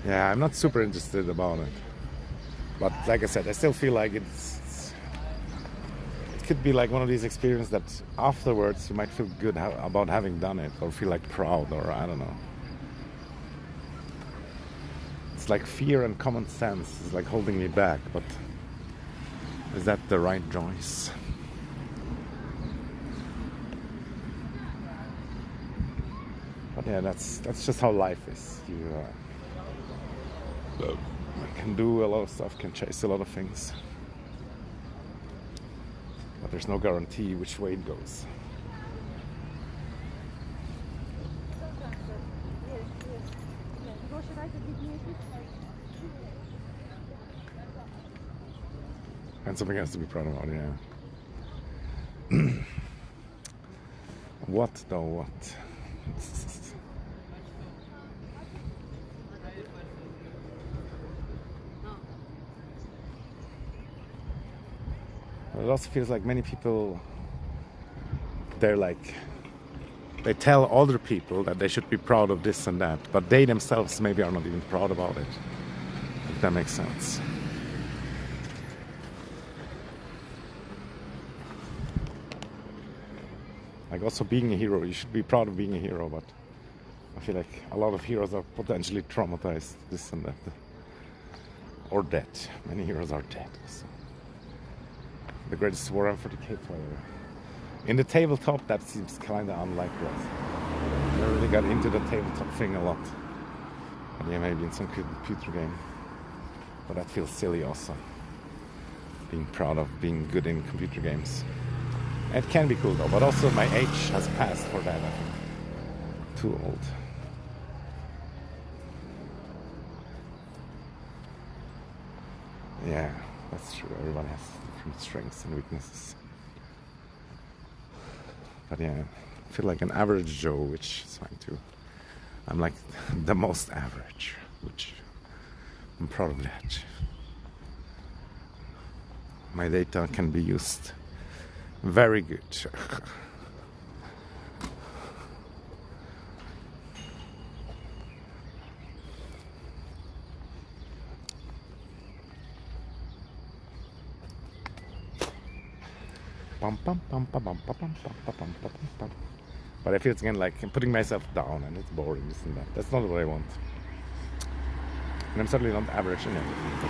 Yeah, I'm not super interested about it. But like I said, I still feel like it could be like one of these experiences that afterwards you might feel good about having done it, or feel like proud, or I don't know. It's like fear and common sense is like holding me back, but is that the right choice? But yeah, that's just how life is. You can do a lot of stuff, can chase a lot of things. But there's no guarantee which way it goes. And something else to be proud about, yeah. What though, what? It also feels like many people, they tell other people that they should be proud of this and that, but they themselves maybe are not even proud about it, if that makes sense. Like also being a hero, you should be proud of being a hero, but I feel like a lot of heroes are potentially traumatized, this and that, or dead. Many heroes are dead. So. The greatest Warhammer 40k player. In the tabletop, that seems kind of unlikely. I never really got into the tabletop thing a lot. And yeah, maybe in some computer game. But that feels silly also. Being proud of being good in computer games. It can be cool though, but also my age has passed for that, I think. Too old. Yeah, that's true. Everyone has different strengths and weaknesses. But yeah, I feel like an average Joe, which is fine too. I'm like the most average, which I'm proud of that. My data can be used very good. But I feel it's again like I'm putting myself down and it's boring, this and that. That's not what I want. And I'm certainly not average in it. But,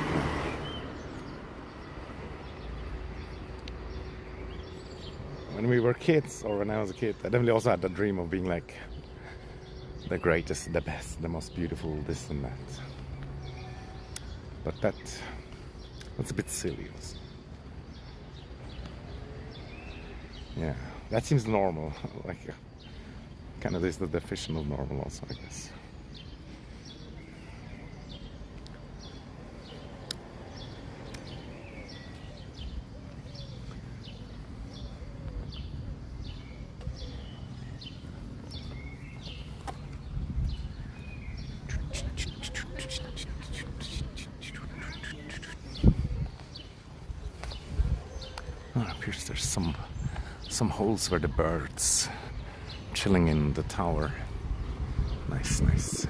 when we were kids, or when I was a kid, I definitely also had the dream of being like the greatest, the best, the most beautiful, this and that. But that's a bit silly also. Yeah, that seems normal. Like, kind of is the definition of normal also, I guess. Oh, it appears there's some holes where the birds chilling in the tower. Nice, nice.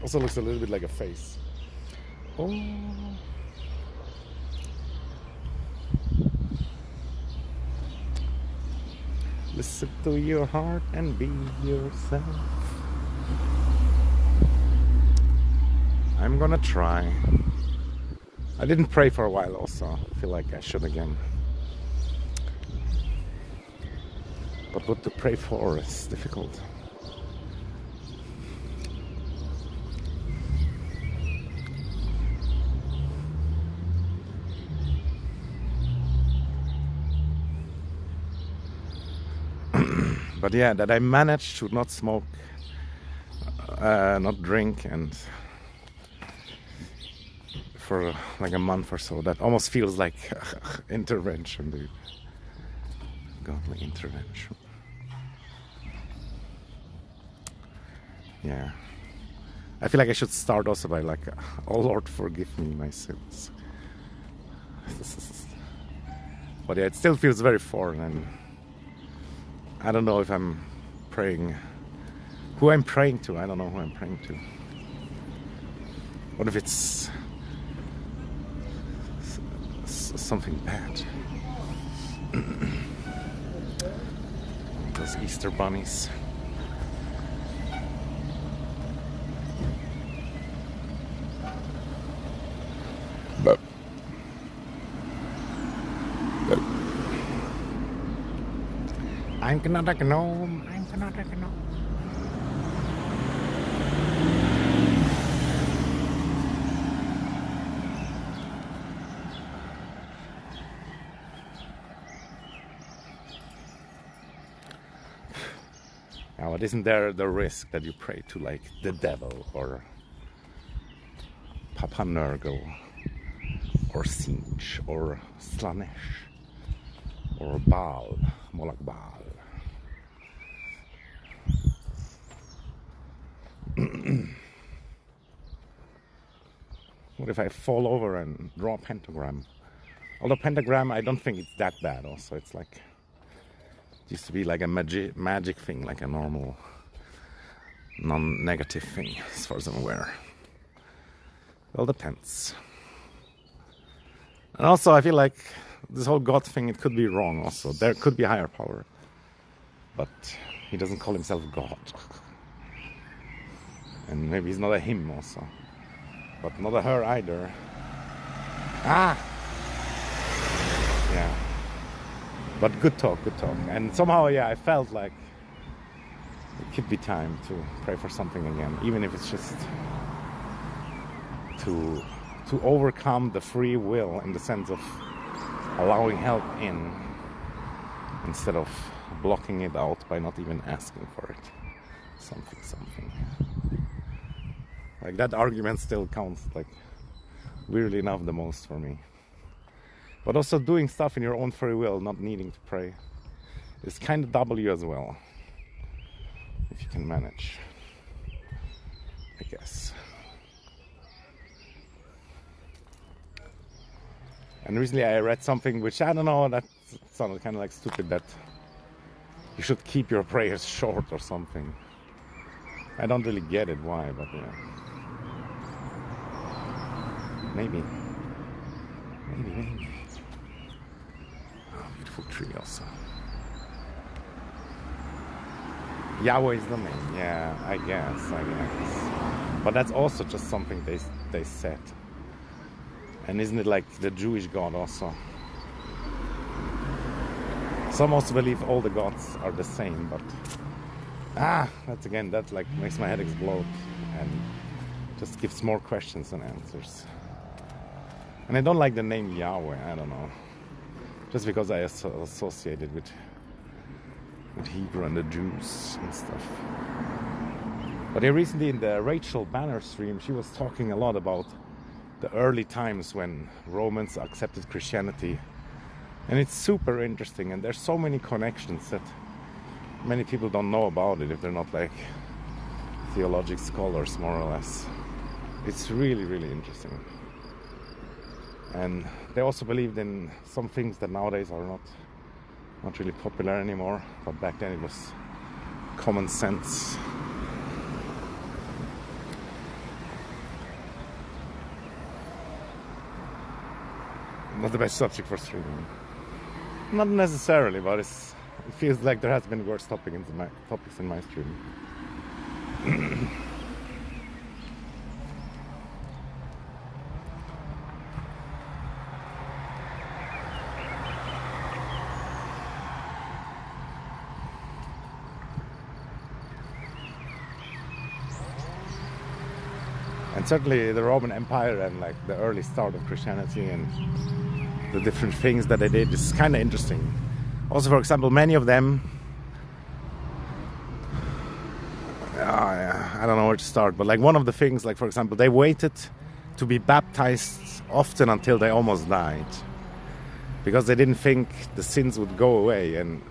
Also looks a little bit like a face. Oh. Listen to your heart and be yourself. I'm gonna try. I didn't pray for a while also. I feel like I should again. But what to pray for is difficult. But yeah, that I managed to not smoke, not drink, and for like a month or so, that almost feels like intervention, dude. Godly intervention. Yeah. I feel like I should start also by like, oh Lord, forgive me my sins. But yeah, it still feels very foreign, and I don't know if I'm praying, who I'm praying to. I don't know who I'm praying to. What if it's something bad? Those Easter bunnies. But I'm not a gnome. I'm not a gnome. Now, but isn't there the risk that you pray to like the devil or Papa Nurgle or Sinch or Slanesh or Baal, Moloch Baal? What if I fall over and draw a pentagram? Although pentagram, I don't think it's that bad also. It's like, it used to be like a magic thing, like a normal, non-negative thing, as far as I'm aware. Well, depends. And also, I feel like this whole God thing, it could be wrong also. There could be a higher power. But he doesn't call himself God. And maybe he's not a him also. But not a her either. Ah! Yeah. But good talk, good talk. And somehow, yeah, I felt like it could be time to pray for something again. Even if it's just to overcome the free will in the sense of allowing help in instead of blocking it out by not even asking for it. Something. Like that argument still counts, like, weirdly enough, the most for me. But also doing stuff in your own free will, not needing to pray, is kind of W as well. If you can manage, I guess. And recently I read something which, I don't know, that sounded kind of like stupid that you should keep your prayers short or something. I don't really get it why, but yeah. Maybe. Oh, beautiful tree also. Yahweh is the name, yeah, I guess. But that's also just something they said. And isn't it like the Jewish God also? Some also believe all the gods are the same, but that like makes my head explode and just gives more questions than answers. And I don't like the name Yahweh, I don't know. Just because I associate it with Hebrew and the Jews and stuff. But recently in the Rachel Banner stream, she was talking a lot about the early times when Romans accepted Christianity. And it's super interesting, and there's so many connections that many people don't know about it if they're not like theological scholars, more or less. It's really, really interesting. And they also believed in some things that nowadays are not really popular anymore, but back then it was common sense. Not the best subject for streaming. Not necessarily, but it feels like there has been worse topics in my stream. And certainly the Roman Empire and like the early start of Christianity and the different things that they did is kind of interesting. Also, for example, many of them, I don't know where to start, but like one of the things, like for example, they waited to be baptized often until they almost died, because they didn't think the sins would go away, and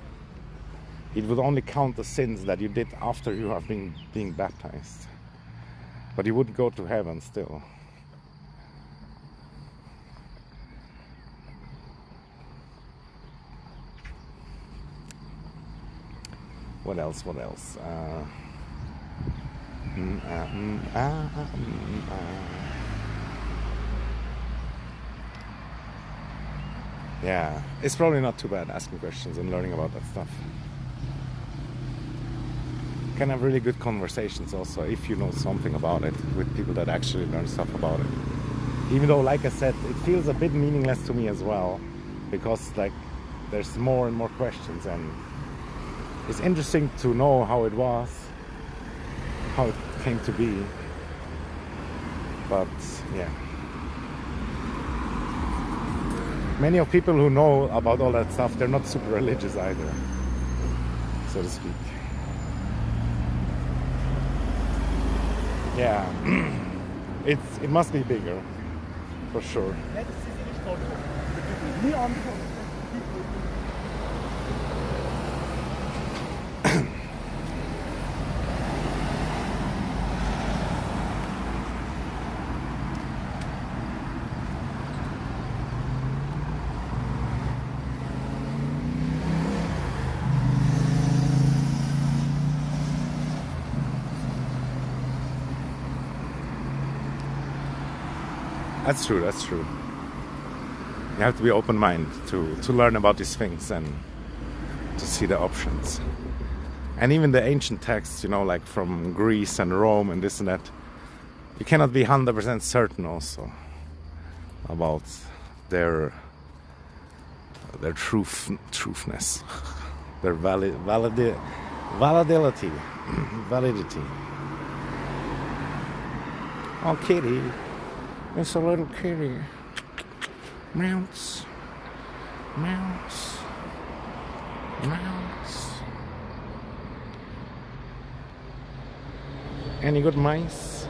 it would only count the sins that you did after you have been being baptized. But you wouldn't go to heaven still. What else? Yeah, it's probably not too bad asking questions and learning about that stuff. You can have really good conversations also if you know something about it with people that actually learn stuff about it. Even though, like I said, it feels a bit meaningless to me as well, because like there's more and more questions, and it's interesting to know how it was, how it came to be. But yeah, many of people who know about all that stuff, they're not super religious either, so to speak. Yeah, it must be bigger, for sure. That's true. You have to be open-minded to learn about these things and to see the options. And even the ancient texts, you know, like from Greece and Rome and this and that, you cannot be 100% certain also about their truthness, their validity. Oh, kitty. It's a little kitty. Mouse. Any good mice?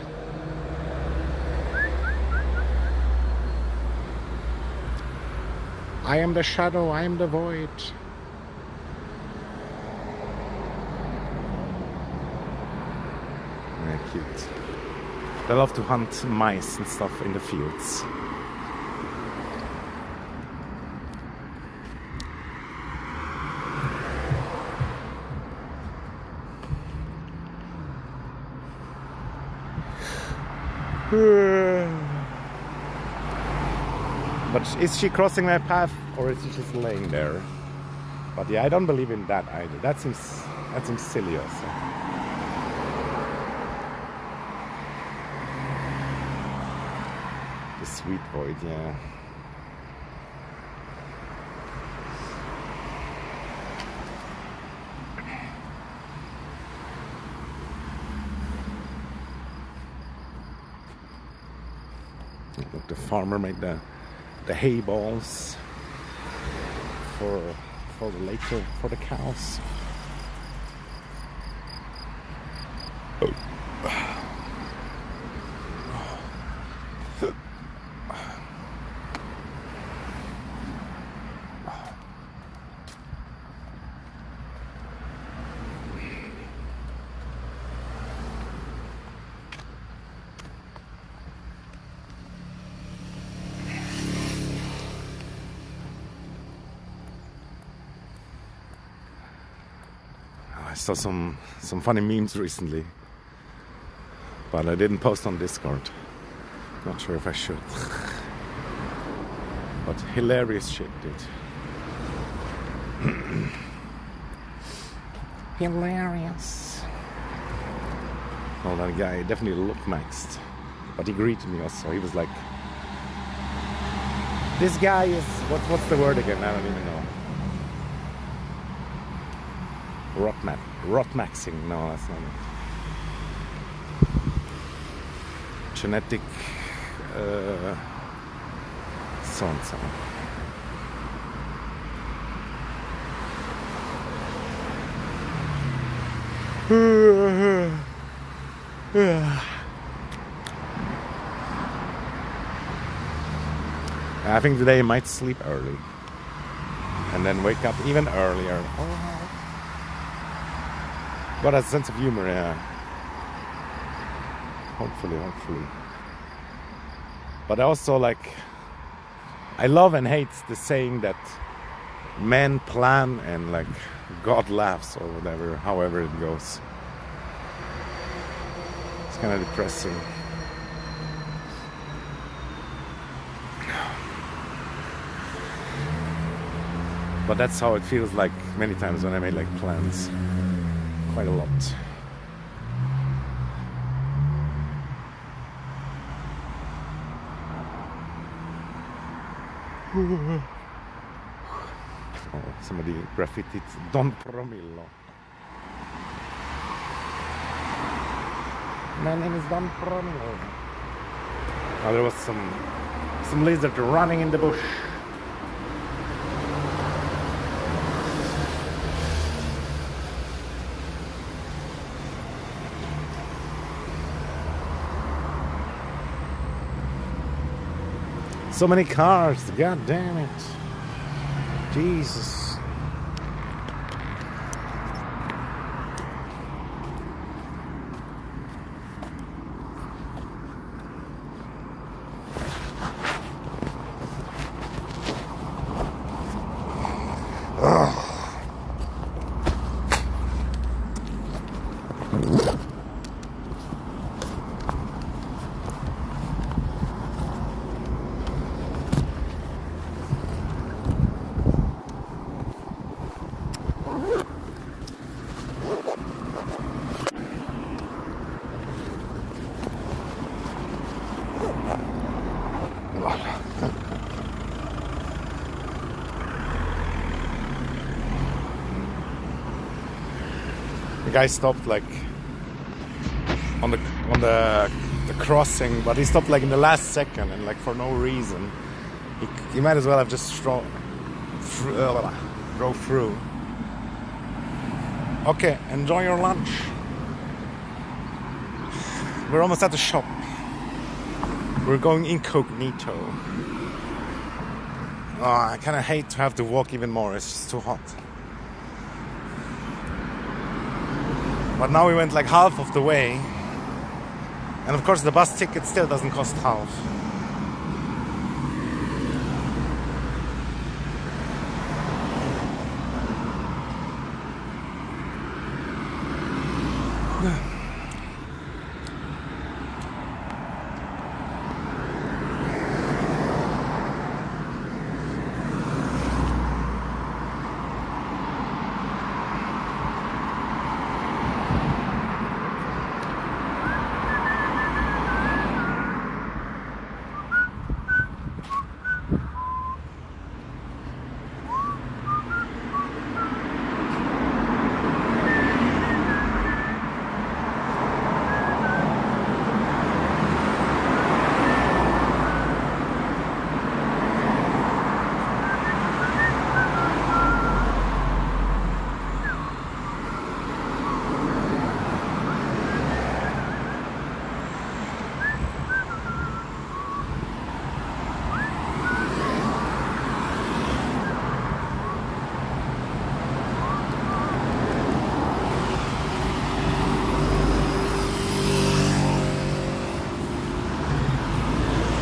I am the shadow, I am the void. Yeah, cute. They love to hunt mice and stuff in the fields. But is she crossing my path or is she just laying there? But yeah, I don't believe in that either. That seems silly also. The sweet void, yeah. Look, the farmer made the hay balls for the later for the cows. Oh. I saw some funny memes recently, but I didn't post on Discord. Not sure if I should. But hilarious shit, dude. Hilarious. Oh, that guy definitely looked maxed, but he greeted me also. He was like, "This guy is what's the word again? I don't even know." Rot-maxing. No, that's not it. Genetic so and so. I think today I might sleep early and then wake up even earlier. Oh. Got a sense of humor, yeah. Hopefully. But also, like, I love and hate the saying that men plan and, like, God laughs or whatever, however it goes. It's kind of depressing. But that's how it feels like many times when I made, like, plans. Quite a lot. Oh, somebody graffitied Don Promillo. My name is Don Promillo. Oh, there was some lizard running in the bush. So many cars, god damn it. Jesus. The guy stopped like on the crossing, but he stopped like in the last second and like for no reason. He might as well have just drove through. Okay, enjoy your lunch. We're almost at the shop. We're going incognito. Oh, I kind of hate to have to walk even more. It's just too hot. But now we went like half of the way. And of course the bus ticket still doesn't cost half.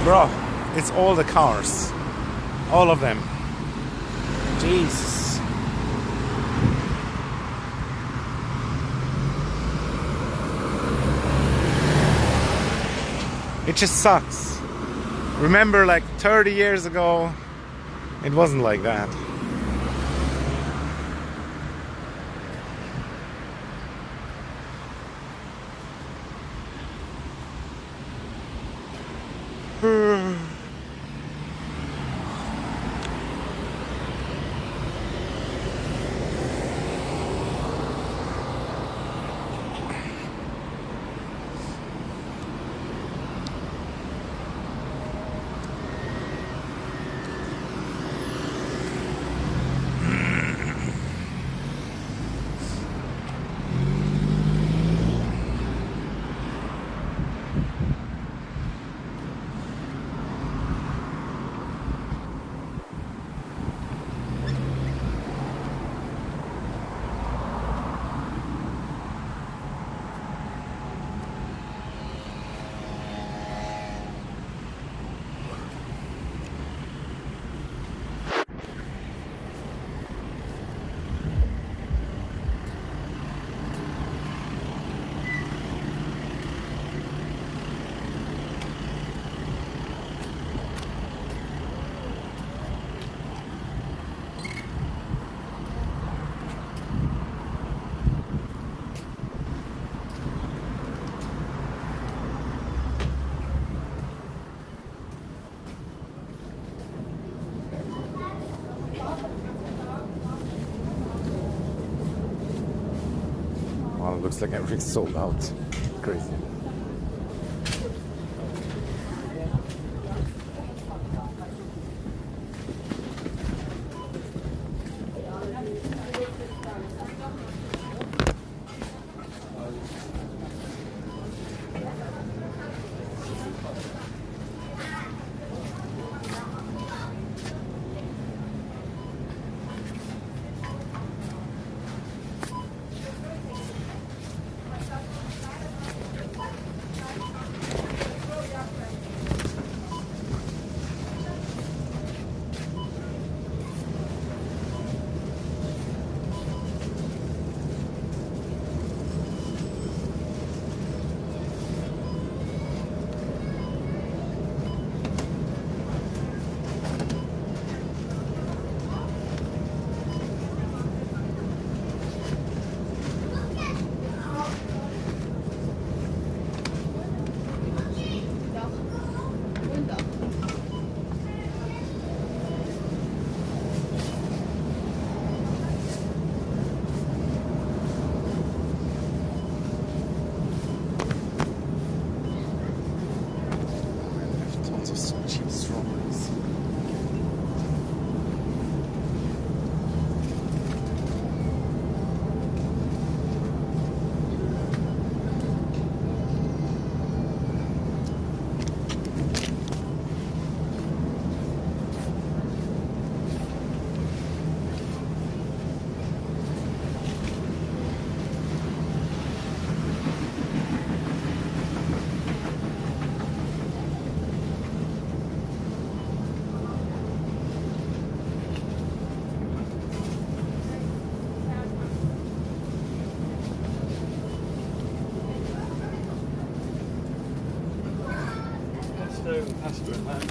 Bro, it's all the cars. All of them. Jesus. It just sucks. Remember, like 30 years ago, it wasn't like that. Wow, it looks like everything's sold out. Crazy. Tons of cheap strawberries. Let's do it, man.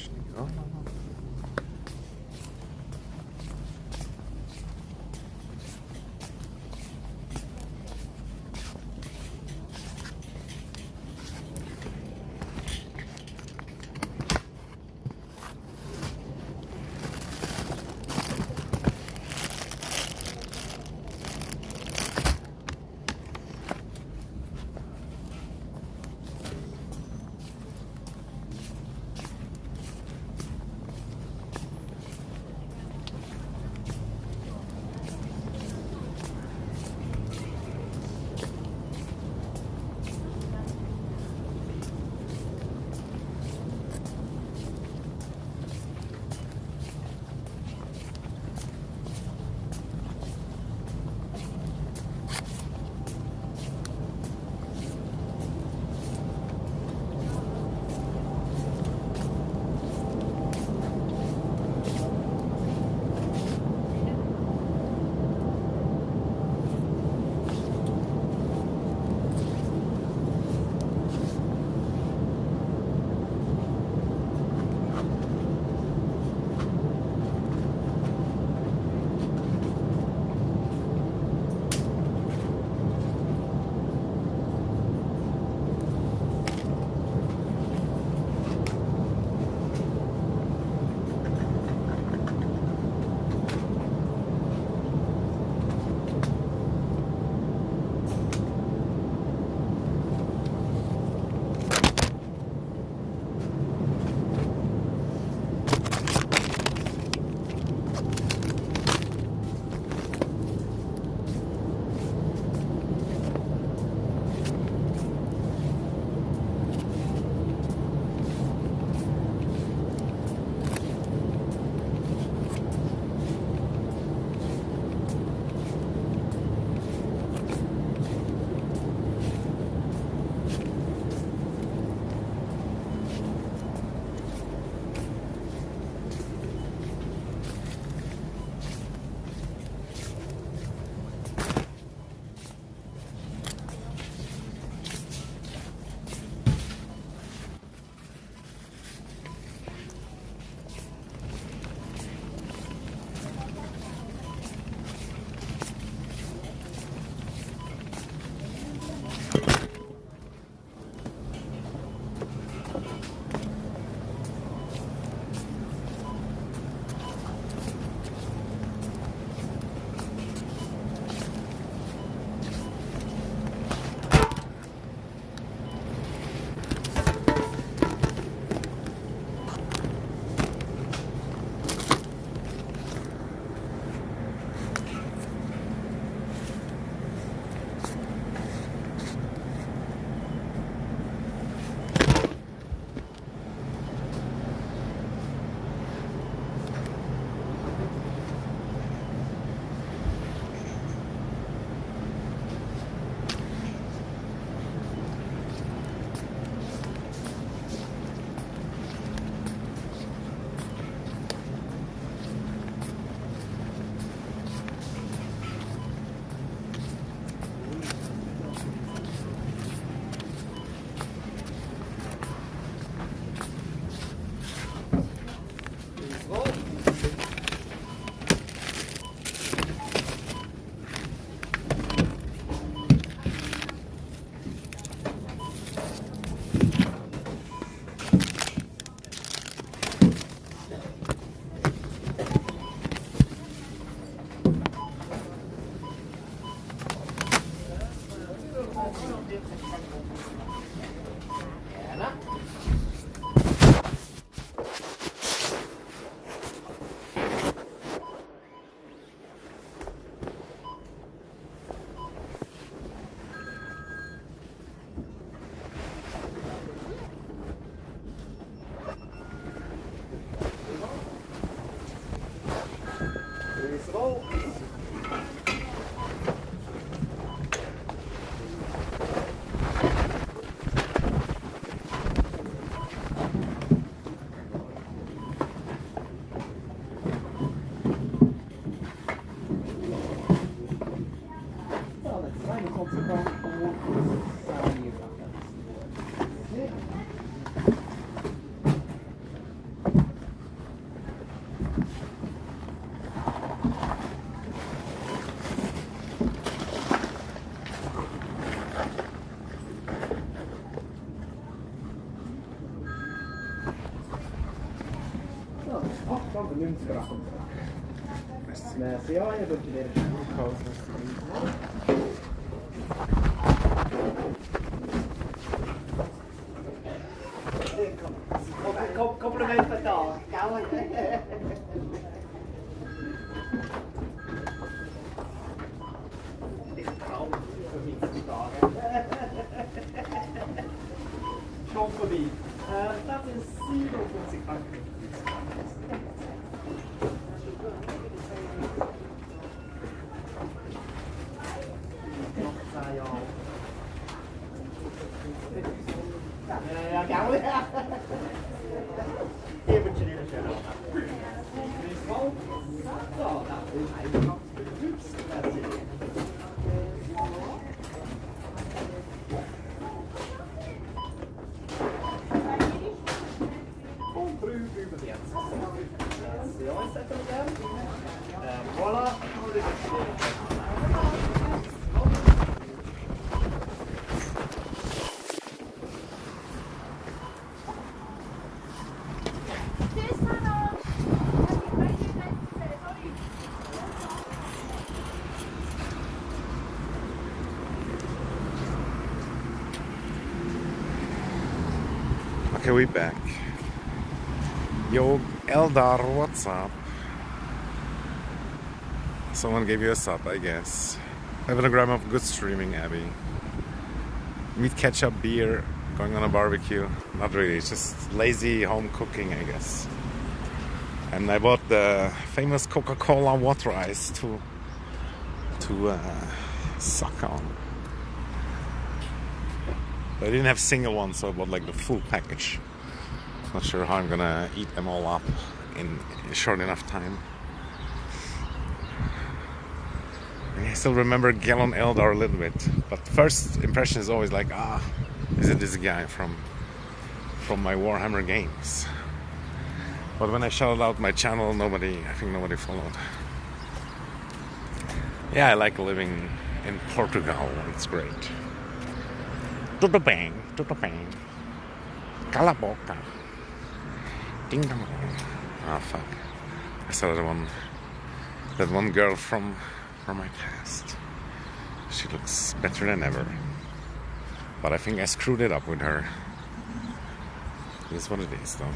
actually. Oh, no, no. Complimenten da, gell? Ich traue mich zu sagen. Schon vorbei. Das ist 57 Franken. Noch 10 Jahre. Ja, gell? Ich wünsche dir einen schönen Abend. So, das ist einfach hübsch. Und 3,45. Ja, ist das so? Voilà. Okay, we back. Yo, Eldar, what's up? Someone gave you a sub, I guess. Having a gram of good streaming, Abby. Meat, ketchup, beer, going on a barbecue. Not really, it's just lazy home cooking, I guess. And I bought the famous Coca-Cola water ice to suck on. I didn't have single ones, so I bought like the full package. Not sure how I'm gonna eat them all up in a short enough time. I still remember Gallon Eldar a little bit, but first impression is always like, is it this guy from my Warhammer games? But when I shouted out my channel, I think nobody followed. Yeah, I like living in Portugal. It's great. Tudo bem. Cala a boca. Ding dong. Ah, fuck. I saw that one girl from my past. She looks better than ever. But I think I screwed it up with her. It is what it is, though.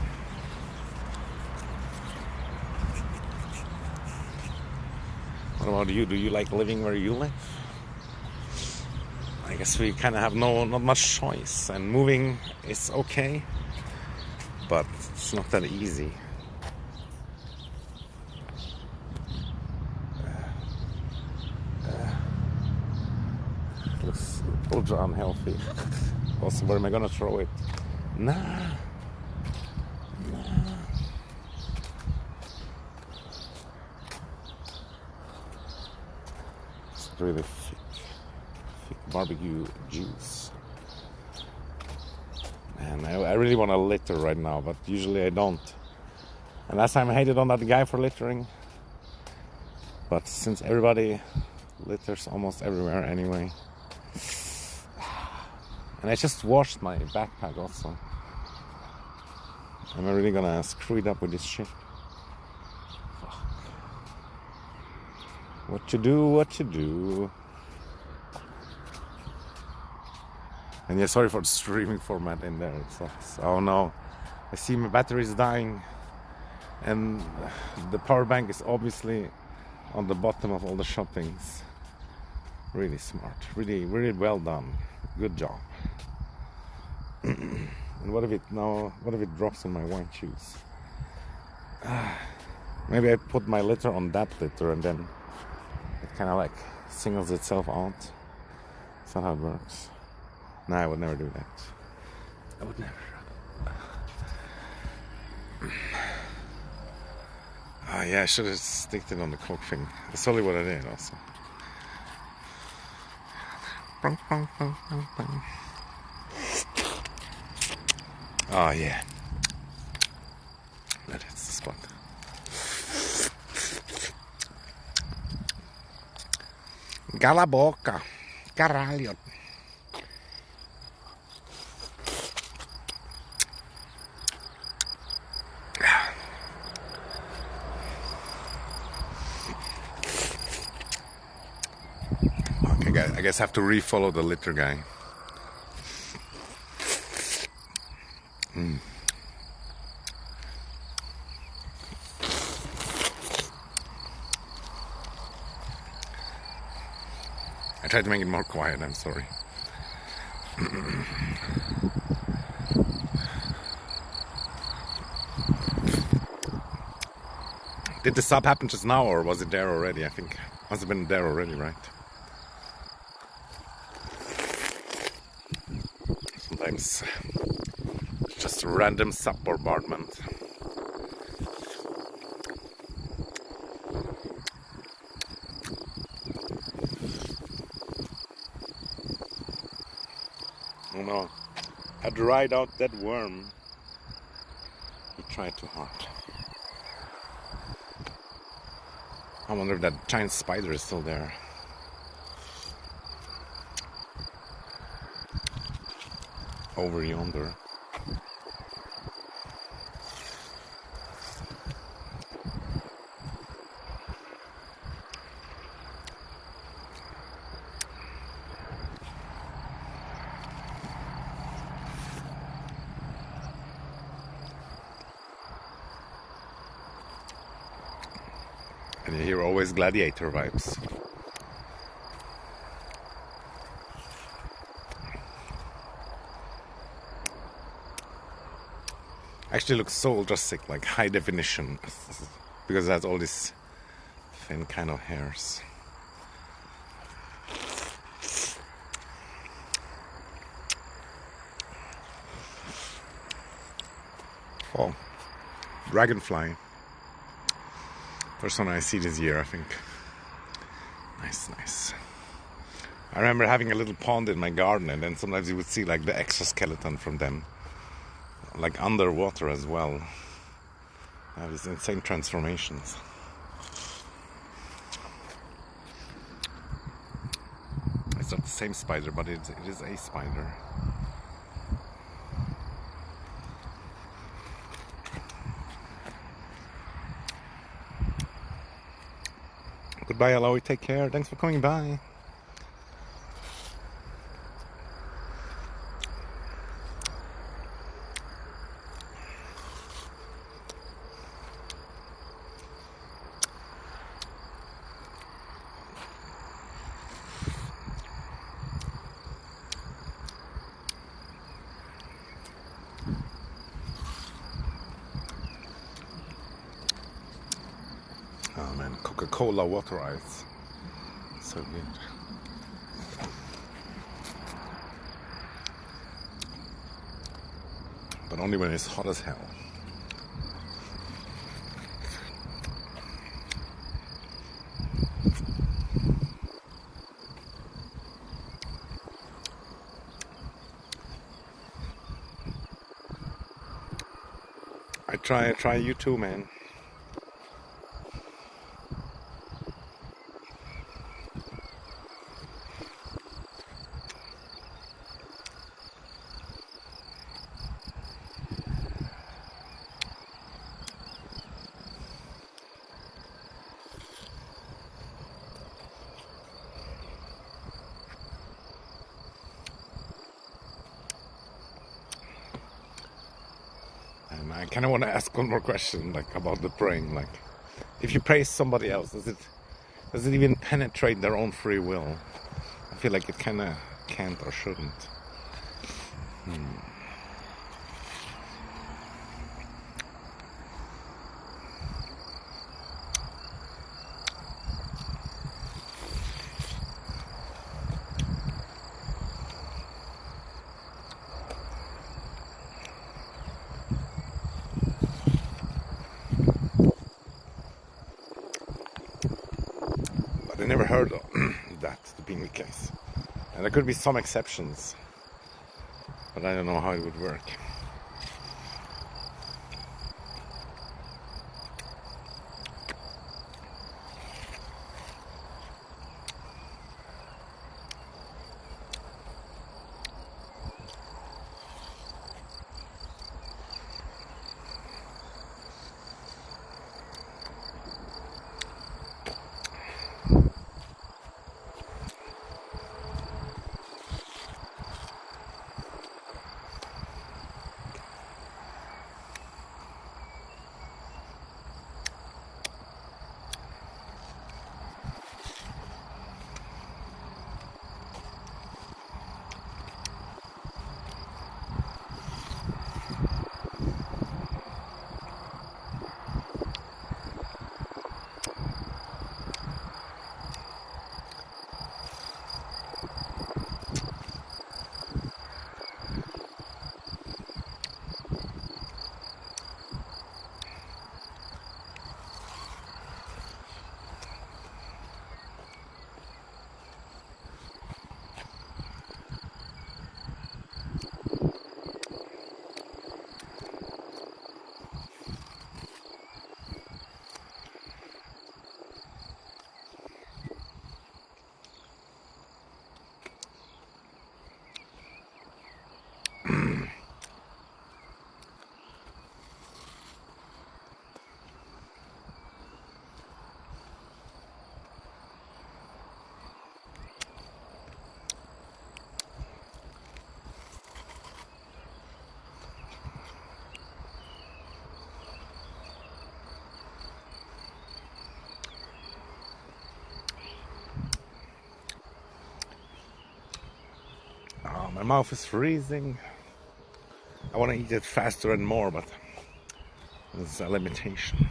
What about you? Do you like living where you live? I guess we kind of have not much choice, and moving is okay, but it's not that easy. Looks ultra unhealthy. Also, where am I gonna throw it? Nah. It's really thick barbecue juice. And I really want to litter right now, but usually I don't. And last time I hated on that guy for littering, but since everybody litters almost everywhere anyway. And I just washed my backpack also. Am I really gonna screw it up with this shit? Fuck. What you do. And yeah, sorry for the streaming format in there. It sucks. Oh no, I see my battery is dying, and the power bank is obviously on the bottom of all the shoppings. Really smart, really well done. Good job. And what if it drops in my white shoes? Maybe I put my litter on that litter and then it kind of like singles itself out. That's not how it works. No, I would never do that. I would never. Yeah, I should have sticked it on the Coke thing. That's only what I did also. Oh yeah. That hits the spot. Cala a boca. Caralho. guess I have to re-follow the litter guy. I tried to make it more quiet, I'm sorry. Did the sub happen just now, or was it there already? I think must have been there already, right? Sometimes it's just a random sub bombardment. Oh no, had to ride out that worm. He tried too hard. I wonder if that giant spider is still there. Over yonder. And you hear always gladiator vibes. Actually looks so ultra sick, like high definition, because it has all these thin kind of hairs. Oh, dragonfly. First one I see this year, I think. Nice, nice. I remember having a little pond in my garden, and then sometimes you would see like the exoskeleton from them, like underwater as well. They have these insane transformations. It's not the same spider, but it is a spider. Goodbye, Aloy. Take care. Thanks for coming by. Oh man, Coca-Cola water ice. So good. But only when it's hot as hell. I try you too, man. And I kind of want to ask one more question, like about the praying. Like, if you praise somebody else, does it even penetrate their own free will? I feel like it kind of can't or shouldn't. But I never heard of that to being the case. And there could be some exceptions, but I don't know how it would work. mouth is freezing. I want to eat it faster and more, but there's a limitation.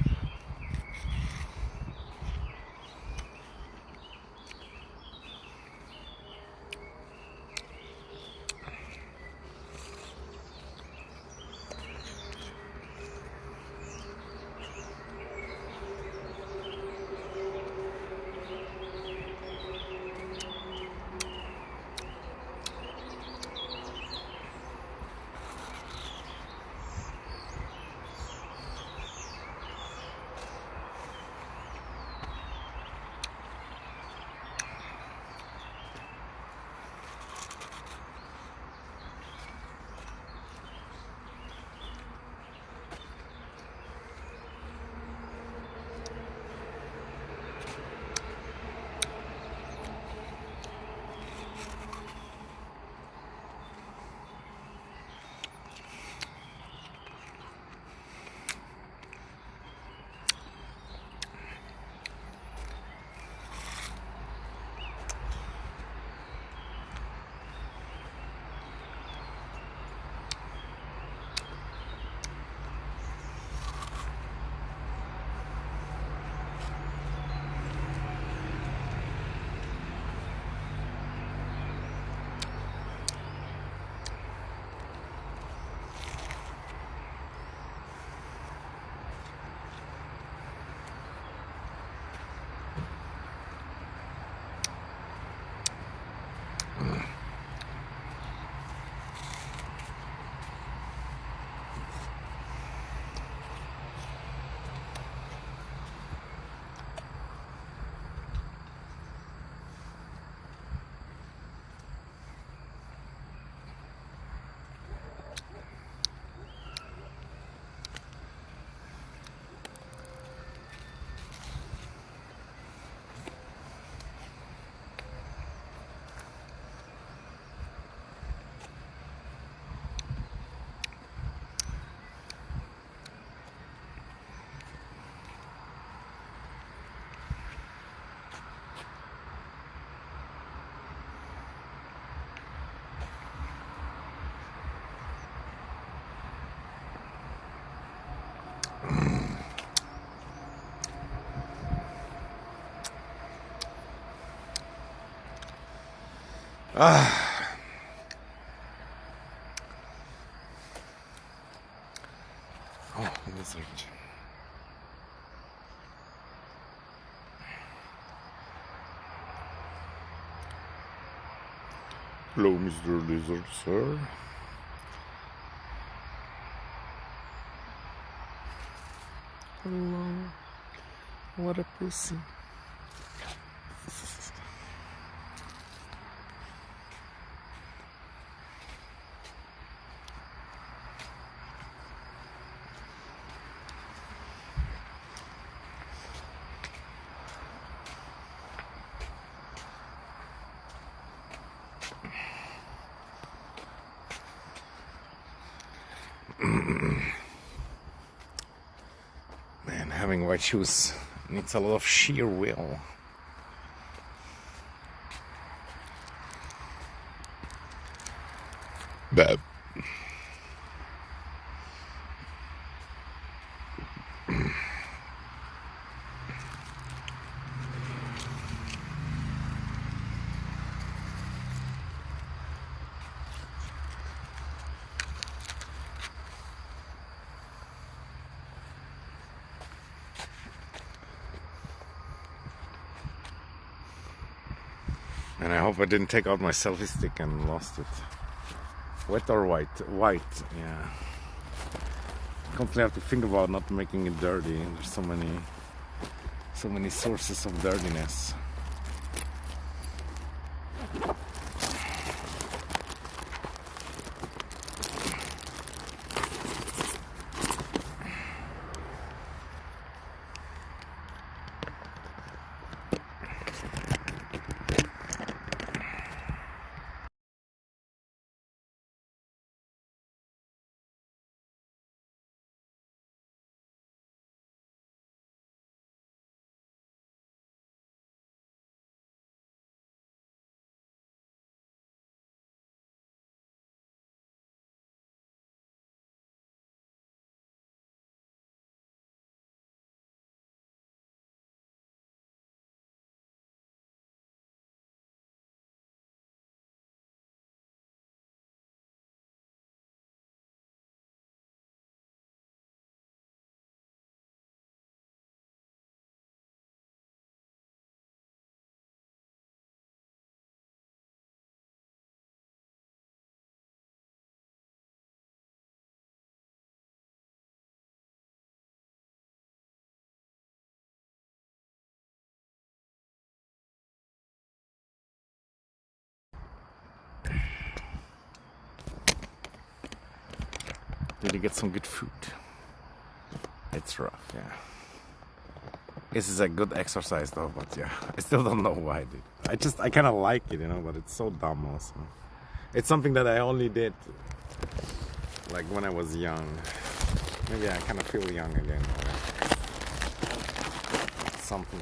Ah. Oh, lizard. Hello, Mr. Lizard, sir. Hello. What a pussy. Man, having white shoes needs a lot of sheer will. Bad. And I hope I didn't take out my selfie stick and lost it. Wet or white? White, yeah. Constantly have to think about not making it dirty. There's so many sources of dirtiness. Really get some good food. It's rough, yeah. This is a good exercise though, but yeah, I still don't know why I did. I kind of like it, you know, but it's so dumb also. It's something that I only did like when I was young. Maybe I kind of feel young again. Something.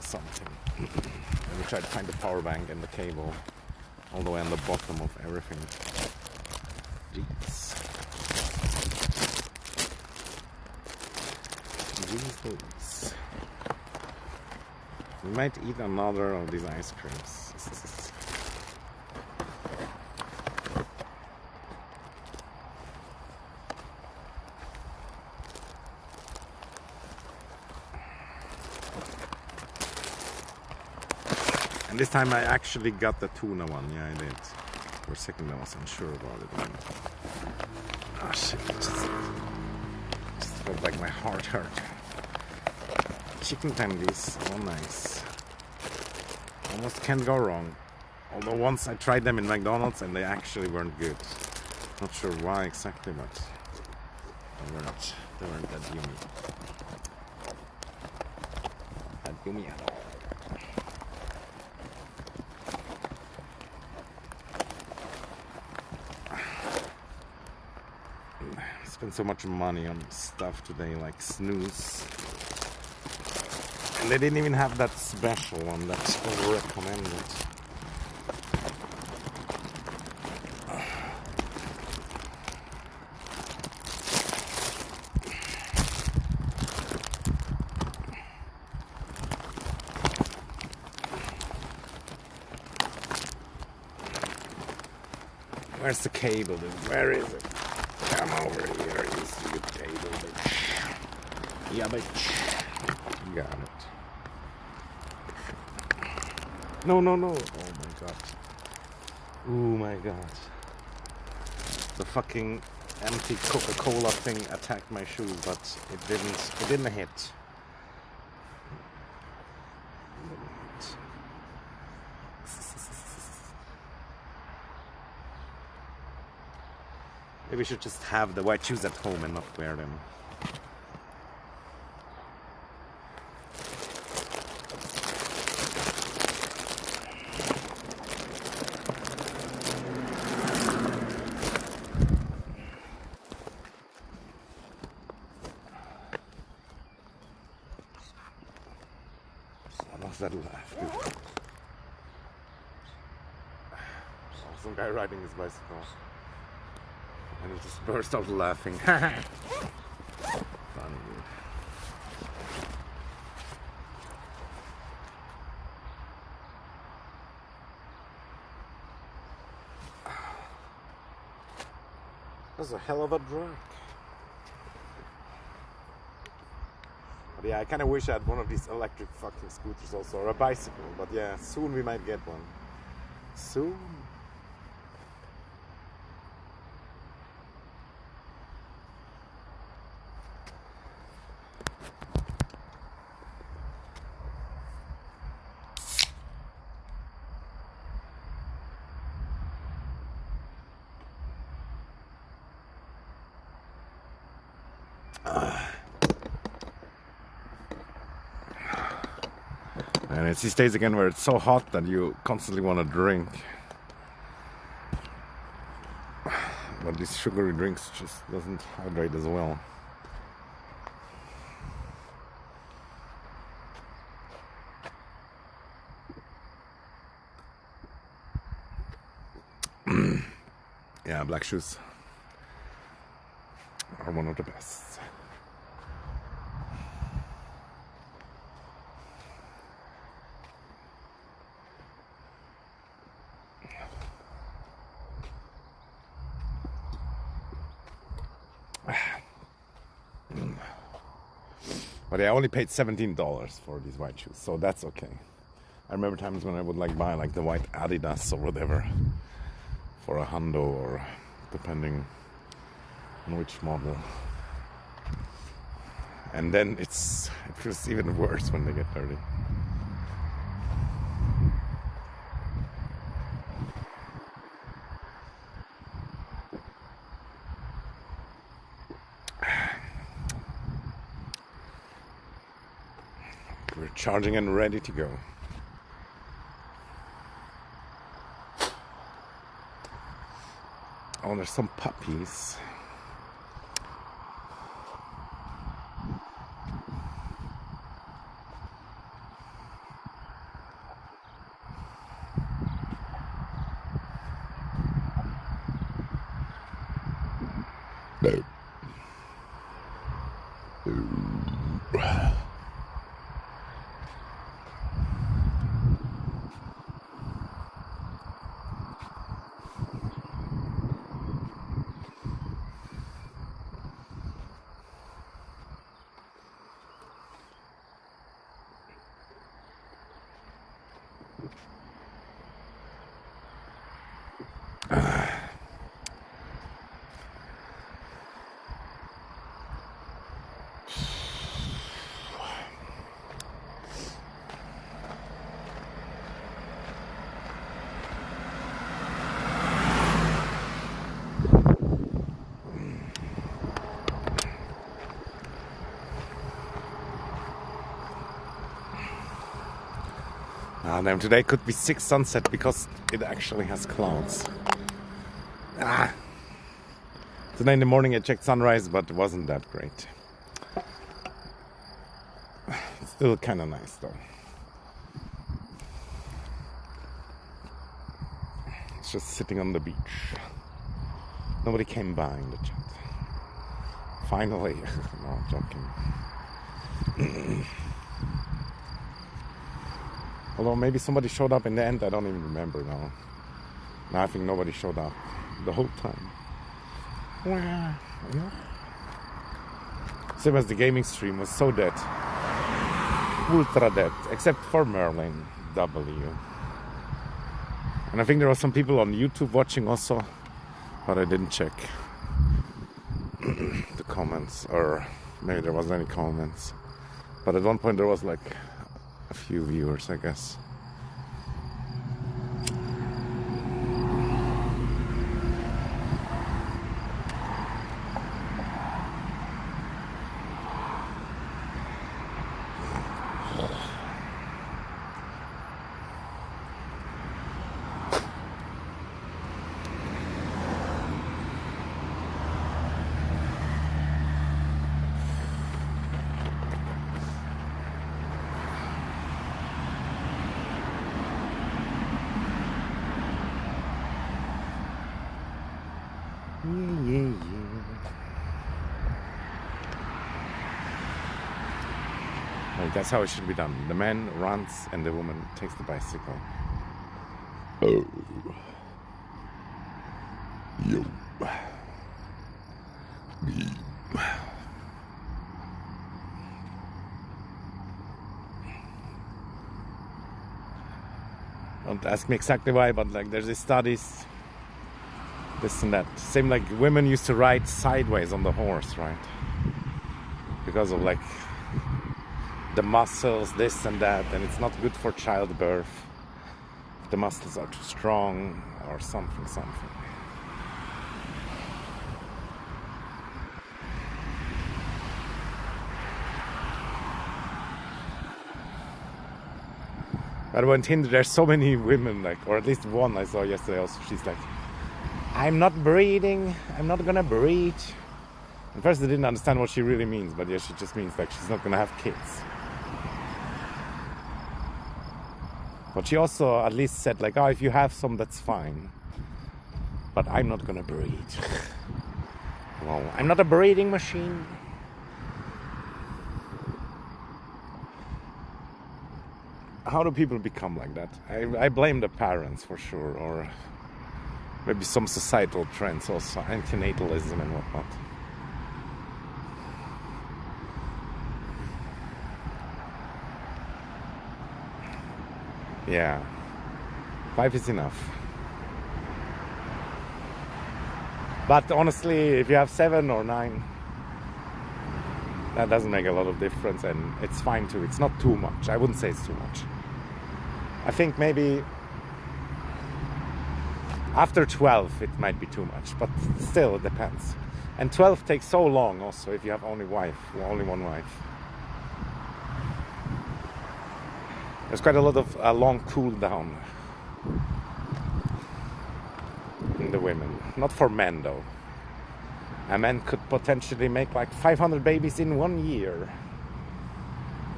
Let me try to find the power bank and the cable all the way on the bottom of everything. Jeez. Jeez. We might eat another of these ice creams. And this time I actually got the tuna one. Yeah, I did. For a second I was unsure about it. Oh shit. Just felt like my heart hurt. Chicken tendies. Oh, nice. Almost can't go wrong. Although once I tried them in McDonald's and they actually weren't good. Not sure why exactly, but they weren't that yummy. That yummy at all. Spent so much money on stuff today, like snooze. And they didn't even have that special one that's recommended. Where's the cable, dude? Where is it? Come over here, you stupid cable, bitch. Yeah, bitch. You got it. No. Oh my god. Oh my god. The fucking empty Coca-Cola thing attacked my shoe, but it didn't hit. Maybe we should just have the white shoes at home and not wear them. That laugh, dude. Some guy riding his bicycle and he just burst out laughing. Funny, dude. That's a hell of a drag. Yeah, I kind of wish I had one of these electric fucking scooters also, or a bicycle, but yeah, soon we might get one. Soon. And it's these days again where it's so hot that you constantly want to drink. But these sugary drinks just doesn't hydrate as well. Yeah, black shoes are one of the best. But I only paid $17 for these white shoes, so that's okay. I remember times when I would like buy like the white Adidas or whatever for a hundo, or depending on which model. And then it feels even worse when they get dirty. charging and ready to go. Oh, there's some puppies. No. Damn, today could be 6 sunset because it actually has clouds. Today in the morning I checked sunrise, but it wasn't that great. Still kind of nice though. It's just sitting on the beach. Nobody came by in the chat. Finally. No, I'm joking. Although maybe somebody showed up in the end, I don't even remember now. No, I think nobody showed up the whole time. Same as the gaming stream was so dead. Ultra dead. Except for Merlin W. And I think there were some people on YouTube watching also, but I didn't check the comments, or maybe there wasn't any comments. But at one point there was like a few viewers, I guess. That's how it should be done. The man runs and the woman takes the bicycle. Oh. Yo. Don't ask me exactly why, but like there's these studies, this and that. Same like women used to ride sideways on the horse, right? Because of like the muscles, this and that, and it's not good for childbirth. The muscles are too strong or something. But on Tinder, there's so many women, like, or at least one I saw yesterday also, she's like, I'm not breeding, I'm not gonna breed. At first I didn't understand what she really means, but yeah, she just means like she's not gonna have kids. But she also at least said like, oh, if you have some, that's fine. But I'm not gonna breed. Well, I'm not a breeding machine. How do people become like that? I blame the parents for sure, or maybe some societal trends also, antinatalism and whatnot. Yeah, 5 is enough. But honestly, if you have 7 or 9, that doesn't make a lot of difference, and it's fine too. It's not too much. I wouldn't say it's too much. I think maybe after 12 it might be too much, but still it depends. And 12 takes so long also if you have only one wife. There's quite a lot of long cool down in the women. Not for men though. A man could potentially make like 500 babies in 1 year.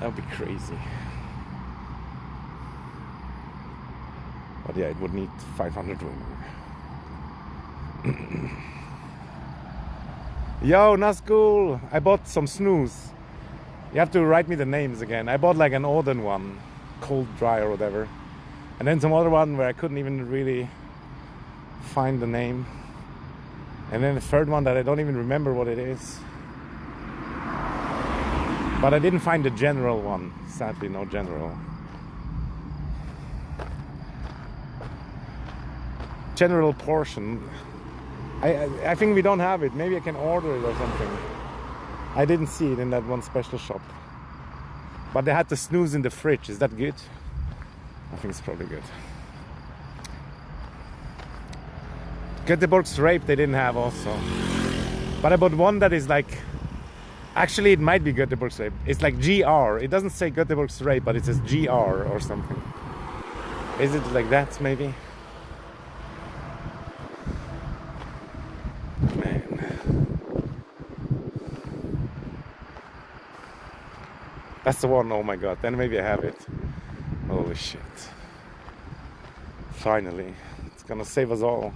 That would be crazy. But yeah, it would need 500 women. Yo, Nazgul! I bought some snooze. You have to write me the names again. I bought like an Odin one, cold dry or whatever. And then some other one where I couldn't even really find the name. And then the third one that I don't even remember what it is. But I didn't find the general one. Sadly, no general. General portion. I think we don't have it. Maybe I can order it or something. I didn't see it in that one special shop. But they had the snooze in the fridge. Is that good? I think it's probably good. Göteborg's Rape they didn't have also. But I bought one that is like... Actually, it might be Göteborg's Rape. It's like GR. It doesn't say Göteborg's Rape, but it says GR or something. Is it like that, maybe? That's the one, oh my god, then maybe I have it. Holy shit. Finally. It's gonna save us all.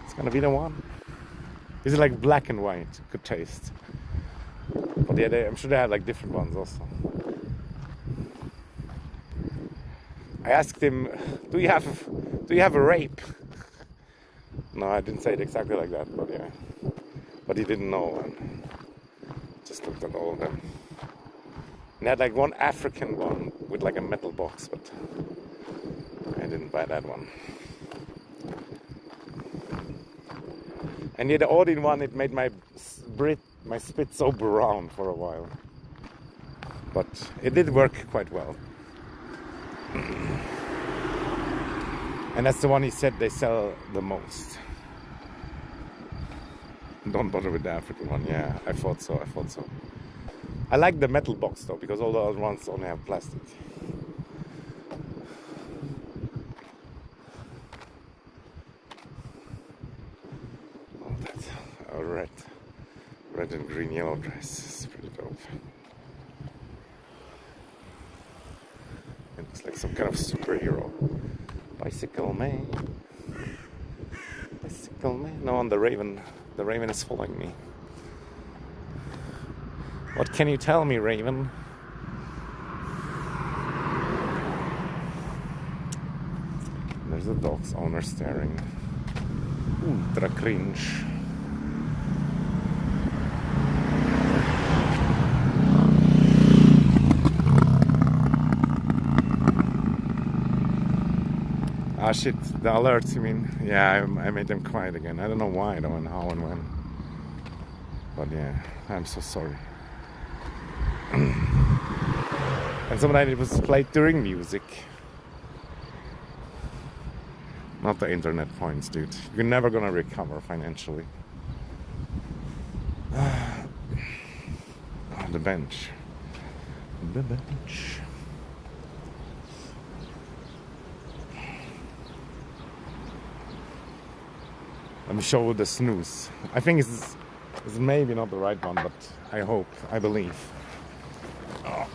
It's gonna be the one. Is it like black and white? Good taste. But yeah, I'm sure they have like different ones also. I asked him, do you have a rape? No, I didn't say it exactly like that, but yeah. But he didn't know and just looked at all of them. And they had like one African one with like a metal box, but I didn't buy that one. And yeah, the Odin one, it made my spit so brown for a while. But it did work quite well. And that's the one he said they sell the most. Don't bother with the African one. Yeah, I thought so. I like the metal box though, because all the other ones only have plastic. Oh, that's a red and green yellow dress. It's pretty dope. It looks like some kind of superhero. Bicycle man. Bicycle man. No, on the Raven. The Raven is following me. What can you tell me, Raven? There's the dog's owner staring. Ultra cringe. Ah shit, the alerts, you mean? Yeah, I made them quiet again. I don't know why though and how and when. But yeah, I'm so sorry. And sometimes it was played during music. Not the internet points, dude. You're never gonna recover financially. The bench. The bench. Let me show you the snooze. I think it's maybe not the right one, but I hope, I believe. Oh.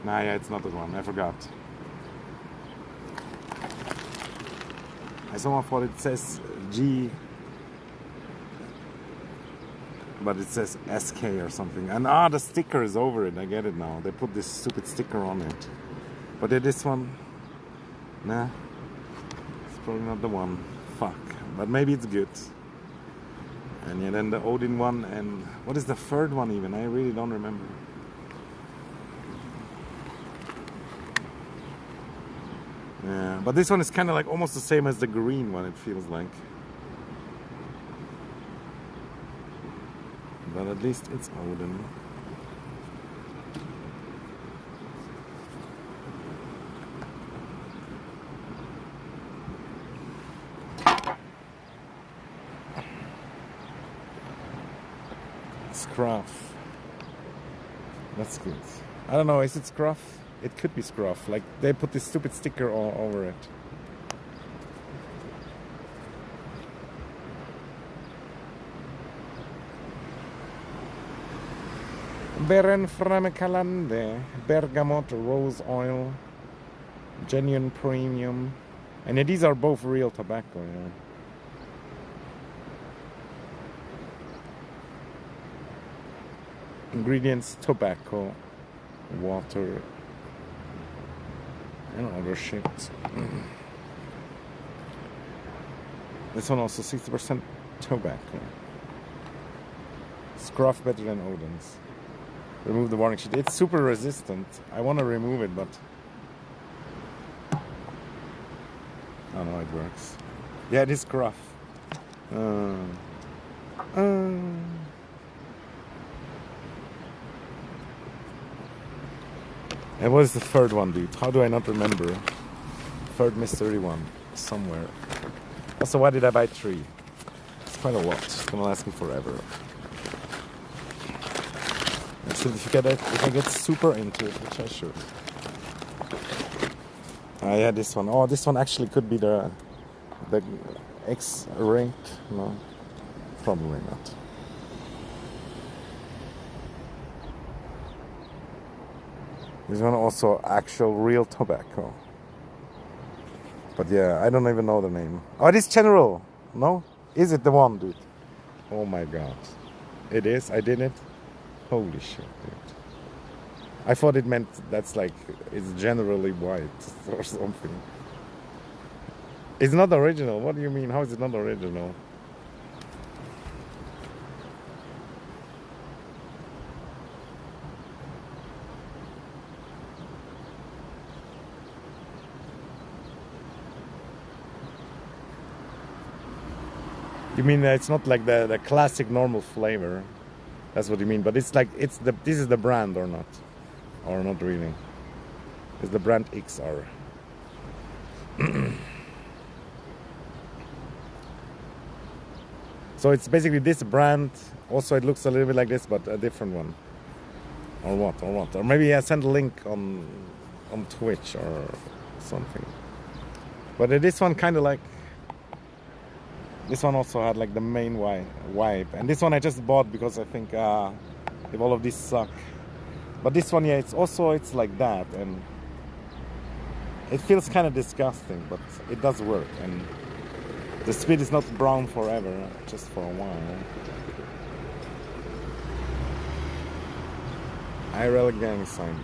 Nah, yeah, it's not that one. I forgot. I somehow thought it says G. but it says SK or something. And the sticker is over it. I get it now. They put this stupid sticker on it. But this one, nah, it's probably not the one. Fuck. But maybe it's good. And yeah, then the Odin one, and what is the third one even? I really don't remember. Yeah, but this one is kind of like almost the same as the green one, it feels like. But at least it's Odin. Scruff. That's good. I don't know, is it Scruff? It could be Scruff. Like, they put this stupid sticker all over it. Beren Framecalande, Bergamot Rose Oil, Genuine Premium. And these are both real tobacco, yeah. Ingredients: tobacco, water, and other shit. This one also 60% tobacco. Scruff better than Odin's. Remove the warning sheet. It's super resistant. I want to remove it, but oh no, it works. Yeah, it is Scruff. And what is the third one, dude? How do I not remember? Third mystery one. Somewhere. Also, why did I buy 3? It's quite a lot. It's gonna last me forever. Let's see if I get super into it, which I should. Yeah, this one. Oh, this one actually could be the X-ranked. No, probably not. This one also actual real tobacco. But yeah, I don't even know the name. Oh, it is General. No? Is it the one, dude? Oh my god. It is? I did it? Holy shit, dude. I thought it meant that's like, it's generally white or something. It's not original. What do you mean? How is it not original? You mean it's not like the classic normal flavor? That's what you mean. But it's like this is the brand or not? Or not really? It's the brand XR. So it's basically this brand. Also, it looks a little bit like this, but a different one. Or what? Or what? Or maybe I send a link on Twitch or something. But this one kind of like. This one also had like the main wipe, and this one I just bought because I think if all of these suck. But this one, yeah, it's like that, and it feels kind of disgusting, but it does work, and the speed is not brown forever, just for a while. IRL gang sign.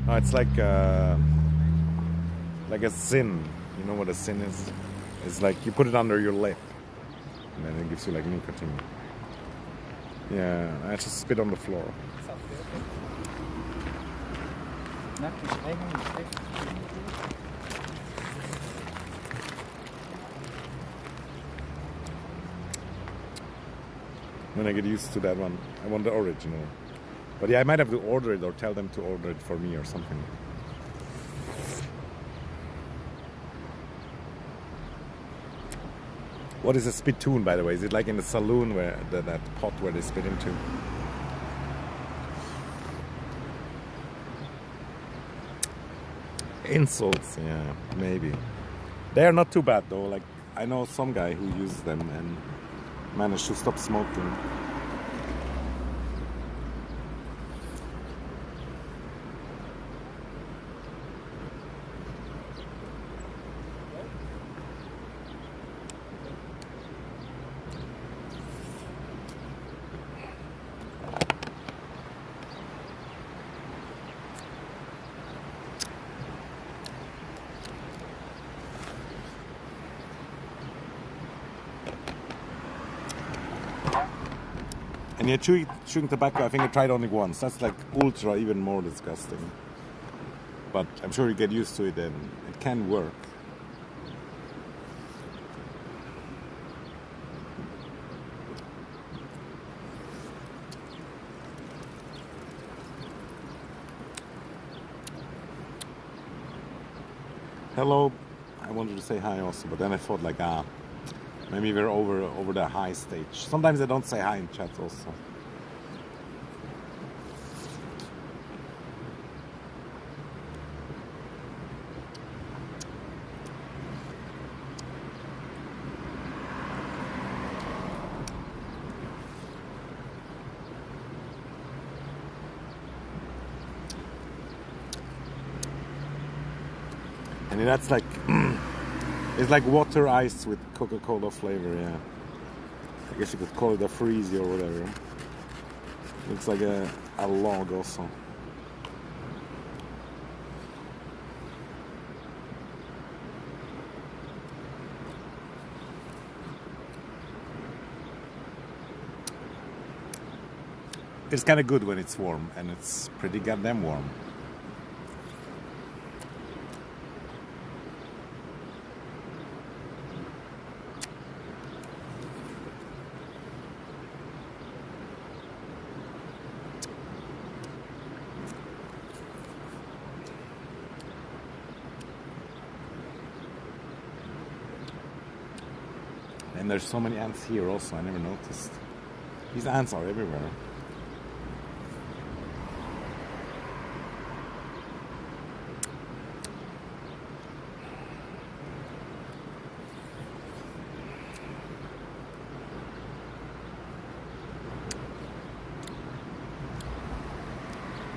Oh, it's like a zin. You know what a zin is? It's like you put it under your lip, and then it gives you like nicotine. Yeah, I just spit on the floor. When I get used to that one, I want the original. But yeah, I might have to order it or tell them to order it for me or something. What is a spittoon, by the way? Is it like in the saloon where that pot where they spit into? Insults, yeah, maybe. They are not too bad though. Like I know some guy who uses them and managed to stop smoking. And yeah, chewing tobacco, I think I tried only once. That's like ultra, even more disgusting. But I'm sure you get used to it and it can work. Hello, I wanted to say hi also, but then I thought like, maybe we're over the high stage. Sometimes I don't say hi in chat also. And that's like, it's like water ice with Coca-Cola flavor, yeah. I guess you could call it a freezy or whatever. Looks like a log also. It's kind of good when it's warm, and it's pretty goddamn warm. And there's so many ants here also, I never noticed. These ants are everywhere.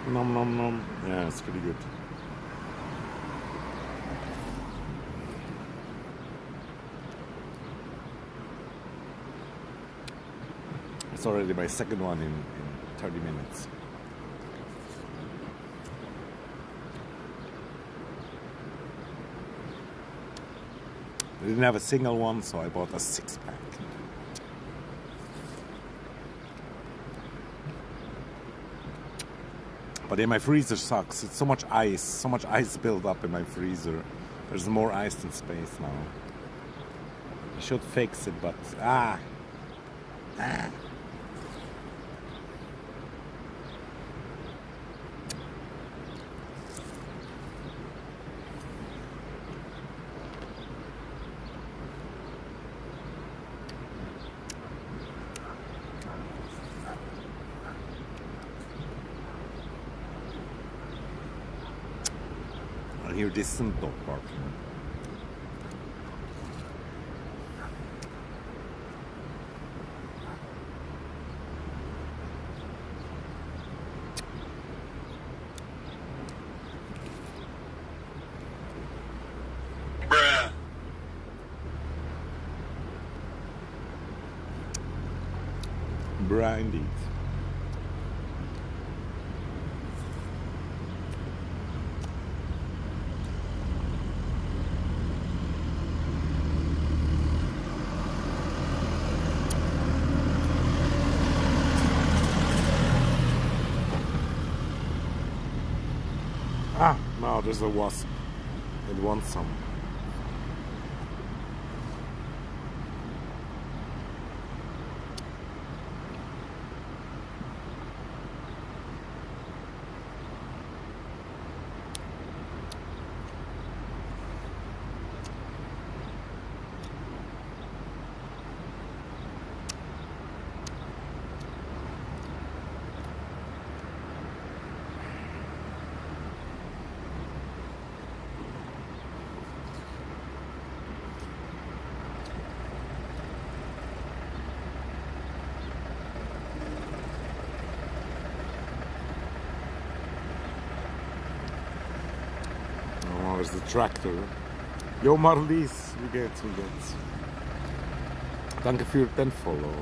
Nom nom nom. Yeah, it's pretty good. It's already my second one in 30 minutes. I didn't have a single one, so I bought a 6-pack. But yeah, my freezer sucks. It's so much ice built up in my freezer. There's more ice than space now. I should fix it, but I hear distant dog barking. Bruh, indeed. No, there's a wasp. It wants some. the tractor. Yo Marlies, wie geht's, wie geht's? Danke für den Follow.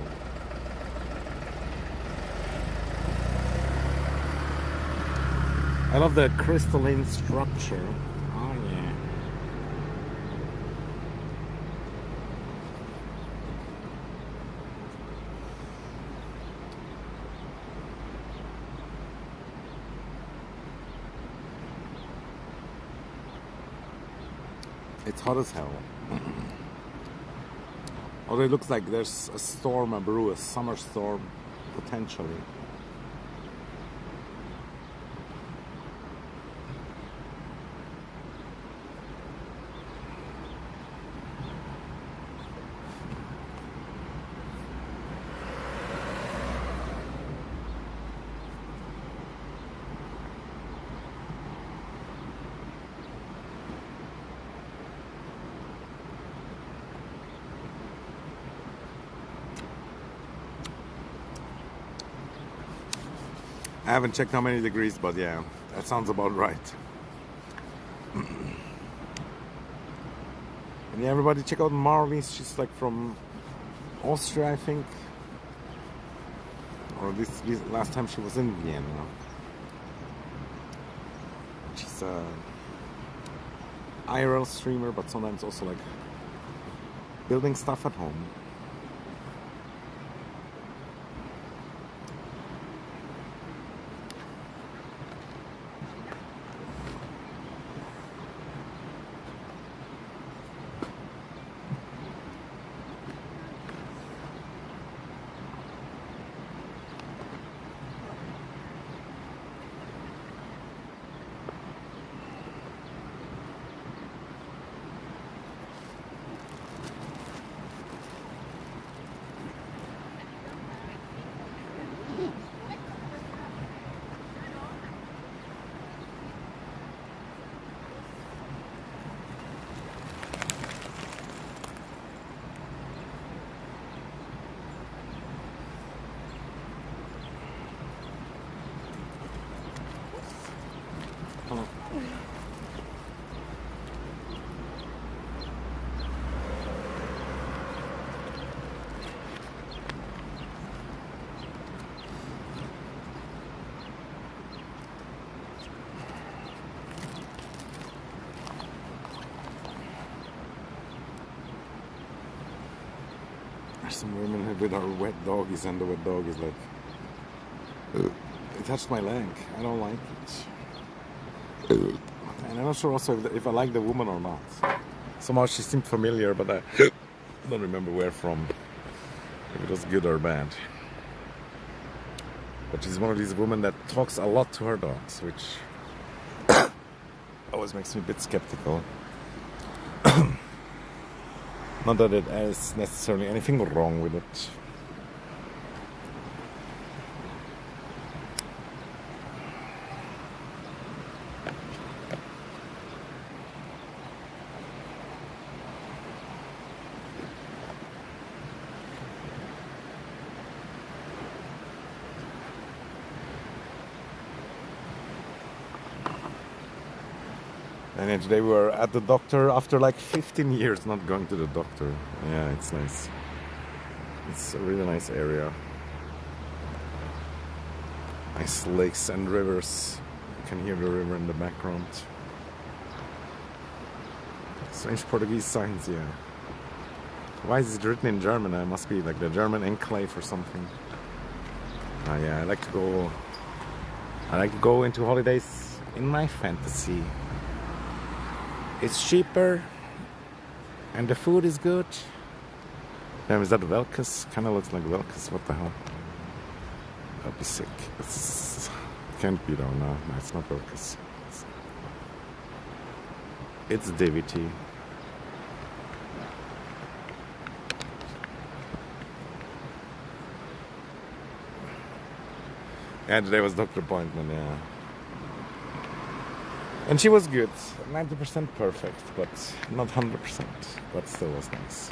I love the crystalline structure. Oh yeah. It's hot as hell. Although it looks like there's a storm, a brew, a summer storm, potentially. I haven't checked how many degrees, but yeah, that sounds about right. And yeah, everybody check out Marlies. She's like from Austria, I think. Or this last time she was in Vienna. She's a IRL streamer, but sometimes also like building stuff at home. There's some women with our wet doggies, and the wet dog is like, it touched my leg. I don't like it. And I'm not sure also if I like the woman or not. Somehow she seemed familiar, but I don't remember where from. If it was good or bad. But she's one of these women that talks a lot to her dogs, which always makes me a bit skeptical. Not that it has necessarily anything wrong with it. And then today we were at the doctor after like 15 years not going to the doctor. Yeah, it's nice. It's a really nice area. Nice lakes and rivers. You can hear the river in the background. Strange Portuguese signs, yeah. Why is it written in German? It must be like the German enclave or something. Yeah, I like to go into holidays in my fantasy. It's cheaper and the food is good. Damn, is that Velkus? Kinda looks like Velkus, what the hell? That'd be sick. Can't be though, no, it's not Velkus. It's DVT. Yeah, today was doctor appointment, yeah. And she was good, 90% perfect, but not 100%, but still was nice.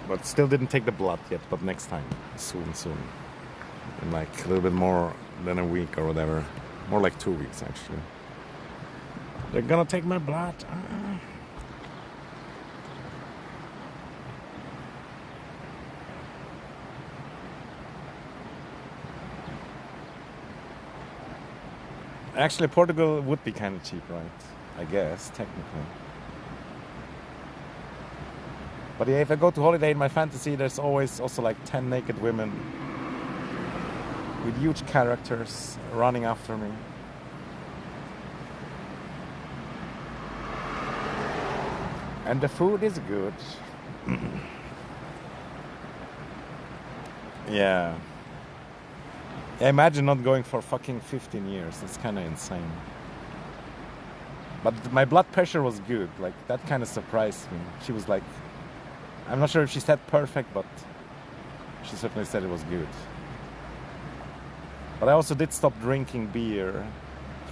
But still didn't take the blood yet, but next time, soon. In like a little bit more than a week or whatever. More like 2 weeks actually. They're gonna take my blood. Actually, Portugal would be kind of cheap, right? I guess, technically. But yeah, if I go to holiday in my fantasy, there's always also like 10 naked women with huge characters running after me. And the food is good. Yeah. Yeah, imagine not going for fucking 15 years. It's kind of insane. But my blood pressure was good. Like, that kind of surprised me. She was like, I'm not sure if she said perfect, but she certainly said it was good. But I also did stop drinking beer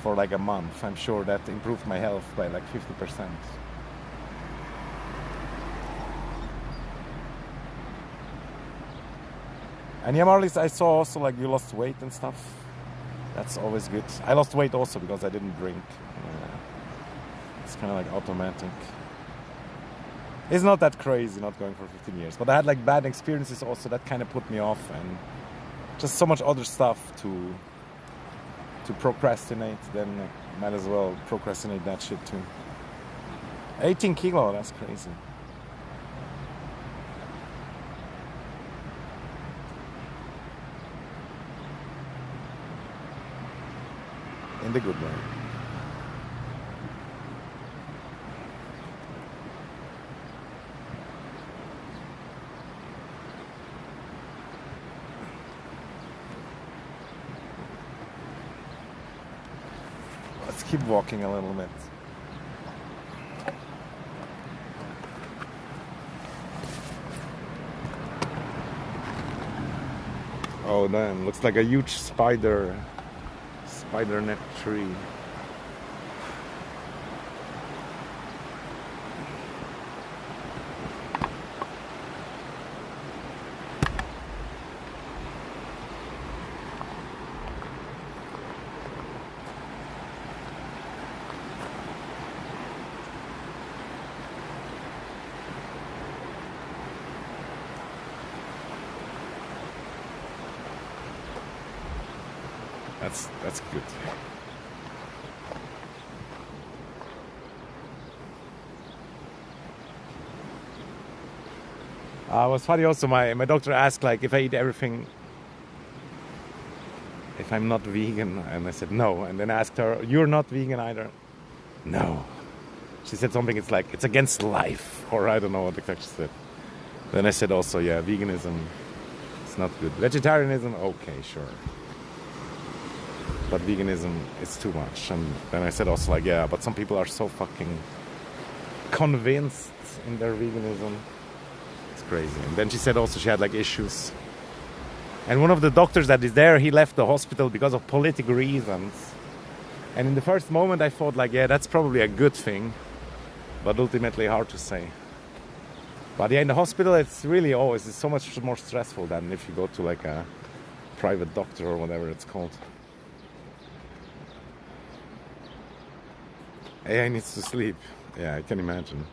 for like a month. I'm sure that improved my health by like 50%. And yeah, Marlies, I saw also like you lost weight and stuff. That's always good. I lost weight also because I didn't drink. It's kind of like automatic. It's not that crazy not going for 15 years. But I had like bad experiences also that kind of put me off. And just so much other stuff to procrastinate. Then might as well procrastinate that shit too. 18 kilo, that's crazy. In the good way. Let's keep walking a little bit. Oh damn, looks like a huge spider net tree. That's good. It was funny also, my doctor asked like if I eat everything, if I'm not vegan, and I said no. And then I asked her, you're not vegan either? No. She said something, it's like, it's against life, or I don't know what exactly she said. Then I said also, yeah, veganism, it's not good. Vegetarianism, okay, sure. But veganism is too much. And then I said also like, yeah, but some people are so fucking convinced in their veganism. It's crazy. And then she said also she had like issues. And one of the doctors that is there, he left the hospital because of political reasons. And in the first moment I thought like, yeah, that's probably a good thing. But ultimately hard to say. But yeah, in the hospital it's really always, it's so much more stressful than if you go to like a private doctor or whatever it's called. AI needs to sleep. Yeah, I can imagine.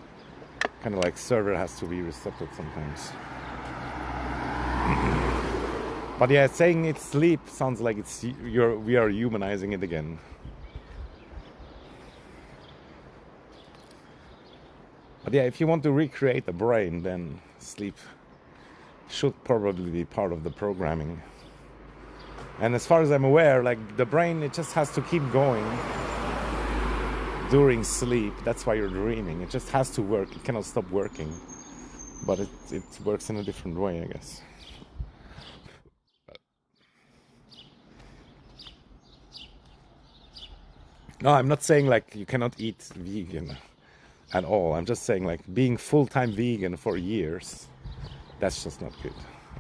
Kind of like server has to be resetted sometimes. But yeah, saying it's sleep sounds like we are humanizing it again. But yeah, if you want to recreate the brain, then sleep should probably be part of the programming. And as far as I'm aware, like the brain, it just has to keep going during sleep. That's why you're dreaming. It just has to work. It cannot stop working. But it works in a different way, I guess. No, I'm not saying like you cannot eat vegan at all. I'm just saying like being full-time vegan for years, that's just not good.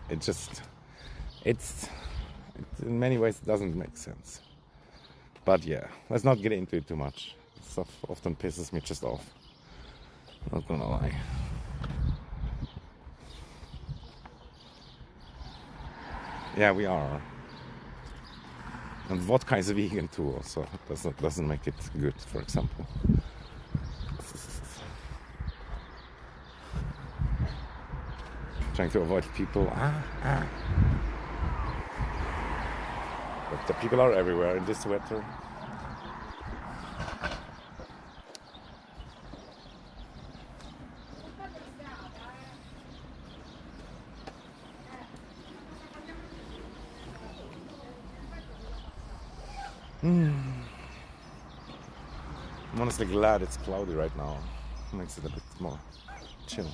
It in many ways doesn't make sense. But yeah, let's not get into it too much. Stuff often pisses me just off. Not gonna lie. Yeah, we are. And vodka is vegan too, also doesn't make it good, for example. Trying to avoid people. But the people are everywhere in this weather. I'm honestly glad it's cloudy right now. It makes it a bit more chill.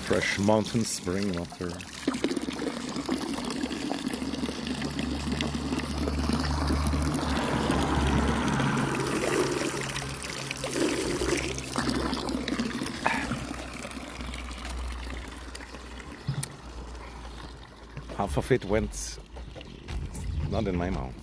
Fresh mountain spring water. Half of it went not in my mouth.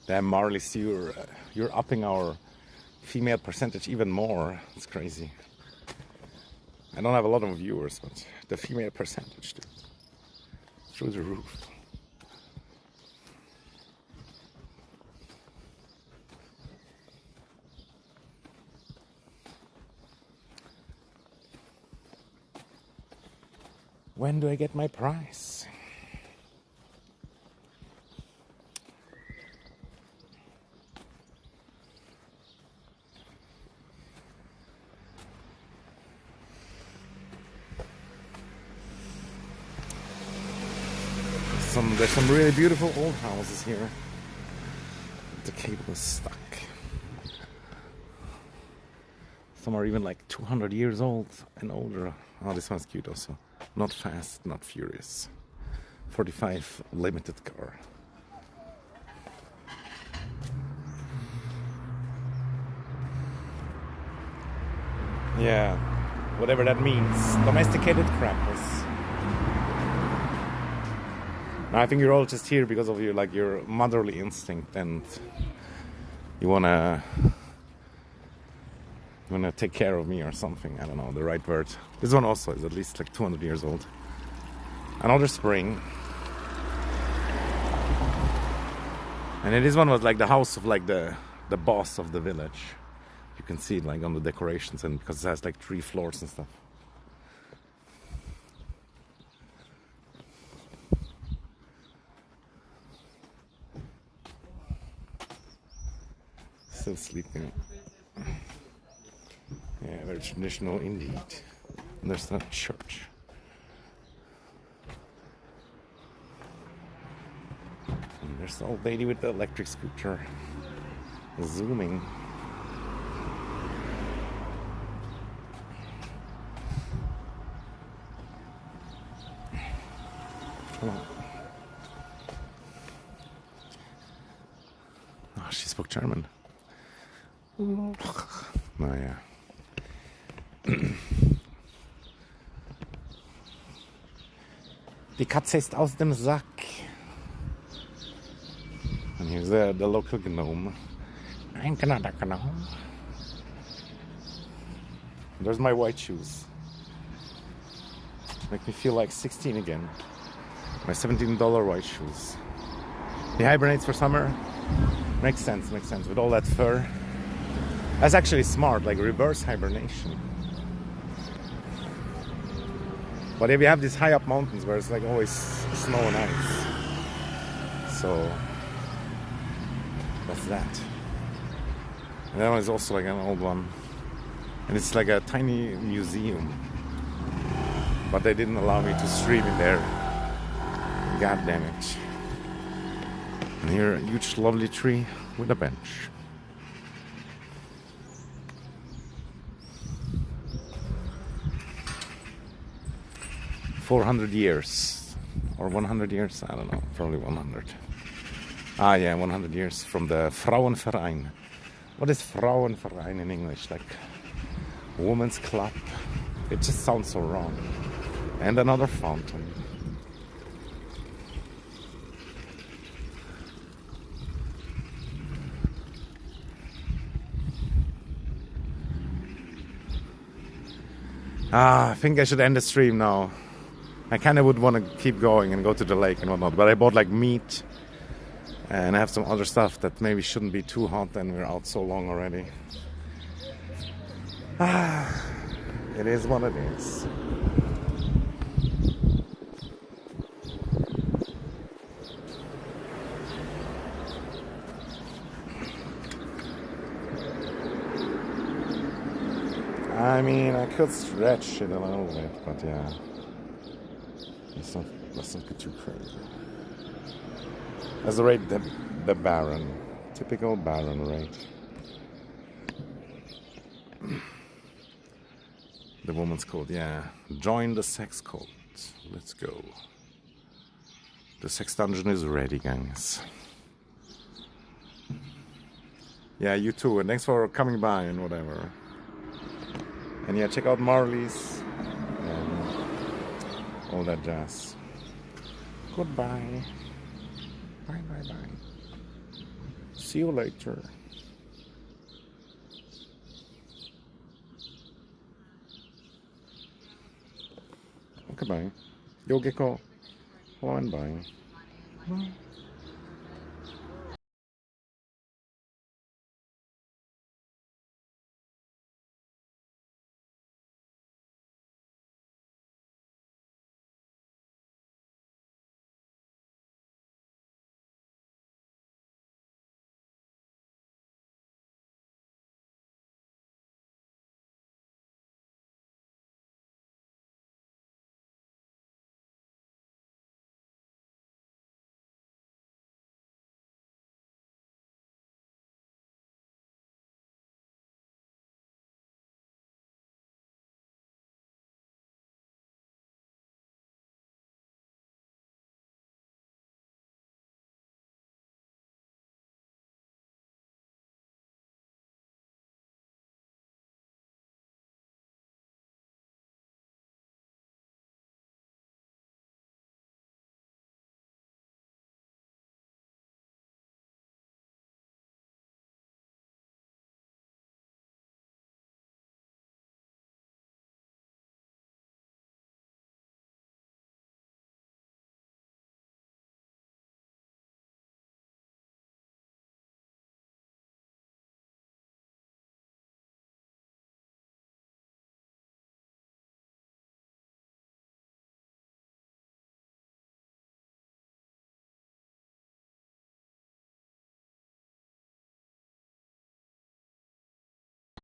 Damn, Marlies, you're upping our female percentage even more. It's crazy. I don't have a lot of viewers, but the female percentage, dude, through the roof. When do I get my prize? There's some really beautiful old houses here. The cable is stuck. Some are even like 200 years old and older. Oh, this one's cute also. Not fast, not furious. 45 limited car. Yeah, whatever that means. Domesticated crappers. I think you're all just here because of your motherly instinct, and you wanna take care of me or something. I don't know the right word. This one also is at least like 200 years old. Another spring, and this one was like the house of like the boss of the village. You can see it like on the decorations, and because it has like 3 floors and stuff. Still sleeping. Yeah, very traditional indeed. And there's that church. And there's the old lady with the electric scooter zooming. Hello. Oh, she spoke German. Naja. Die Katze ist aus dem Sack. And here's the local gnome. I'm Canada gnome. There's my white shoes. Make me feel like 16 again. My $17 white shoes. He hibernates for summer. Makes sense. With all that fur. That's actually smart, like reverse hibernation. But if you have these high up mountains where it's like always snow and ice. So that's that. And that one is also like an old one. And it's like a tiny museum. But they didn't allow me to stream in there. God damn it. And here a huge lovely tree with a bench. 400 years or 100 years, I don't know, probably 100. Ah, yeah, 100 years from the Frauenverein. What is Frauenverein in English? Like women's club. It just sounds so wrong. And another fountain. I think I should end the stream now. I kind of would want to keep going and go to the lake and whatnot, but I bought like meat and I have some other stuff that maybe shouldn't be too hot, and we're out so long already. It is what it is. I mean, I could stretch it a little bit, but yeah, let's not get too crazy. As the rate, the Baron, typical Baron rate. The woman's code, yeah. Join the sex cult. Let's go. The sex dungeon is ready, guys. Yeah, you too, and thanks for coming by and whatever. And yeah, check out Marley's and all that jazz. Goodbye. Bye, bye, bye. See you later. Okay, bye. Yo, Gecko. Hello and bye. Bye.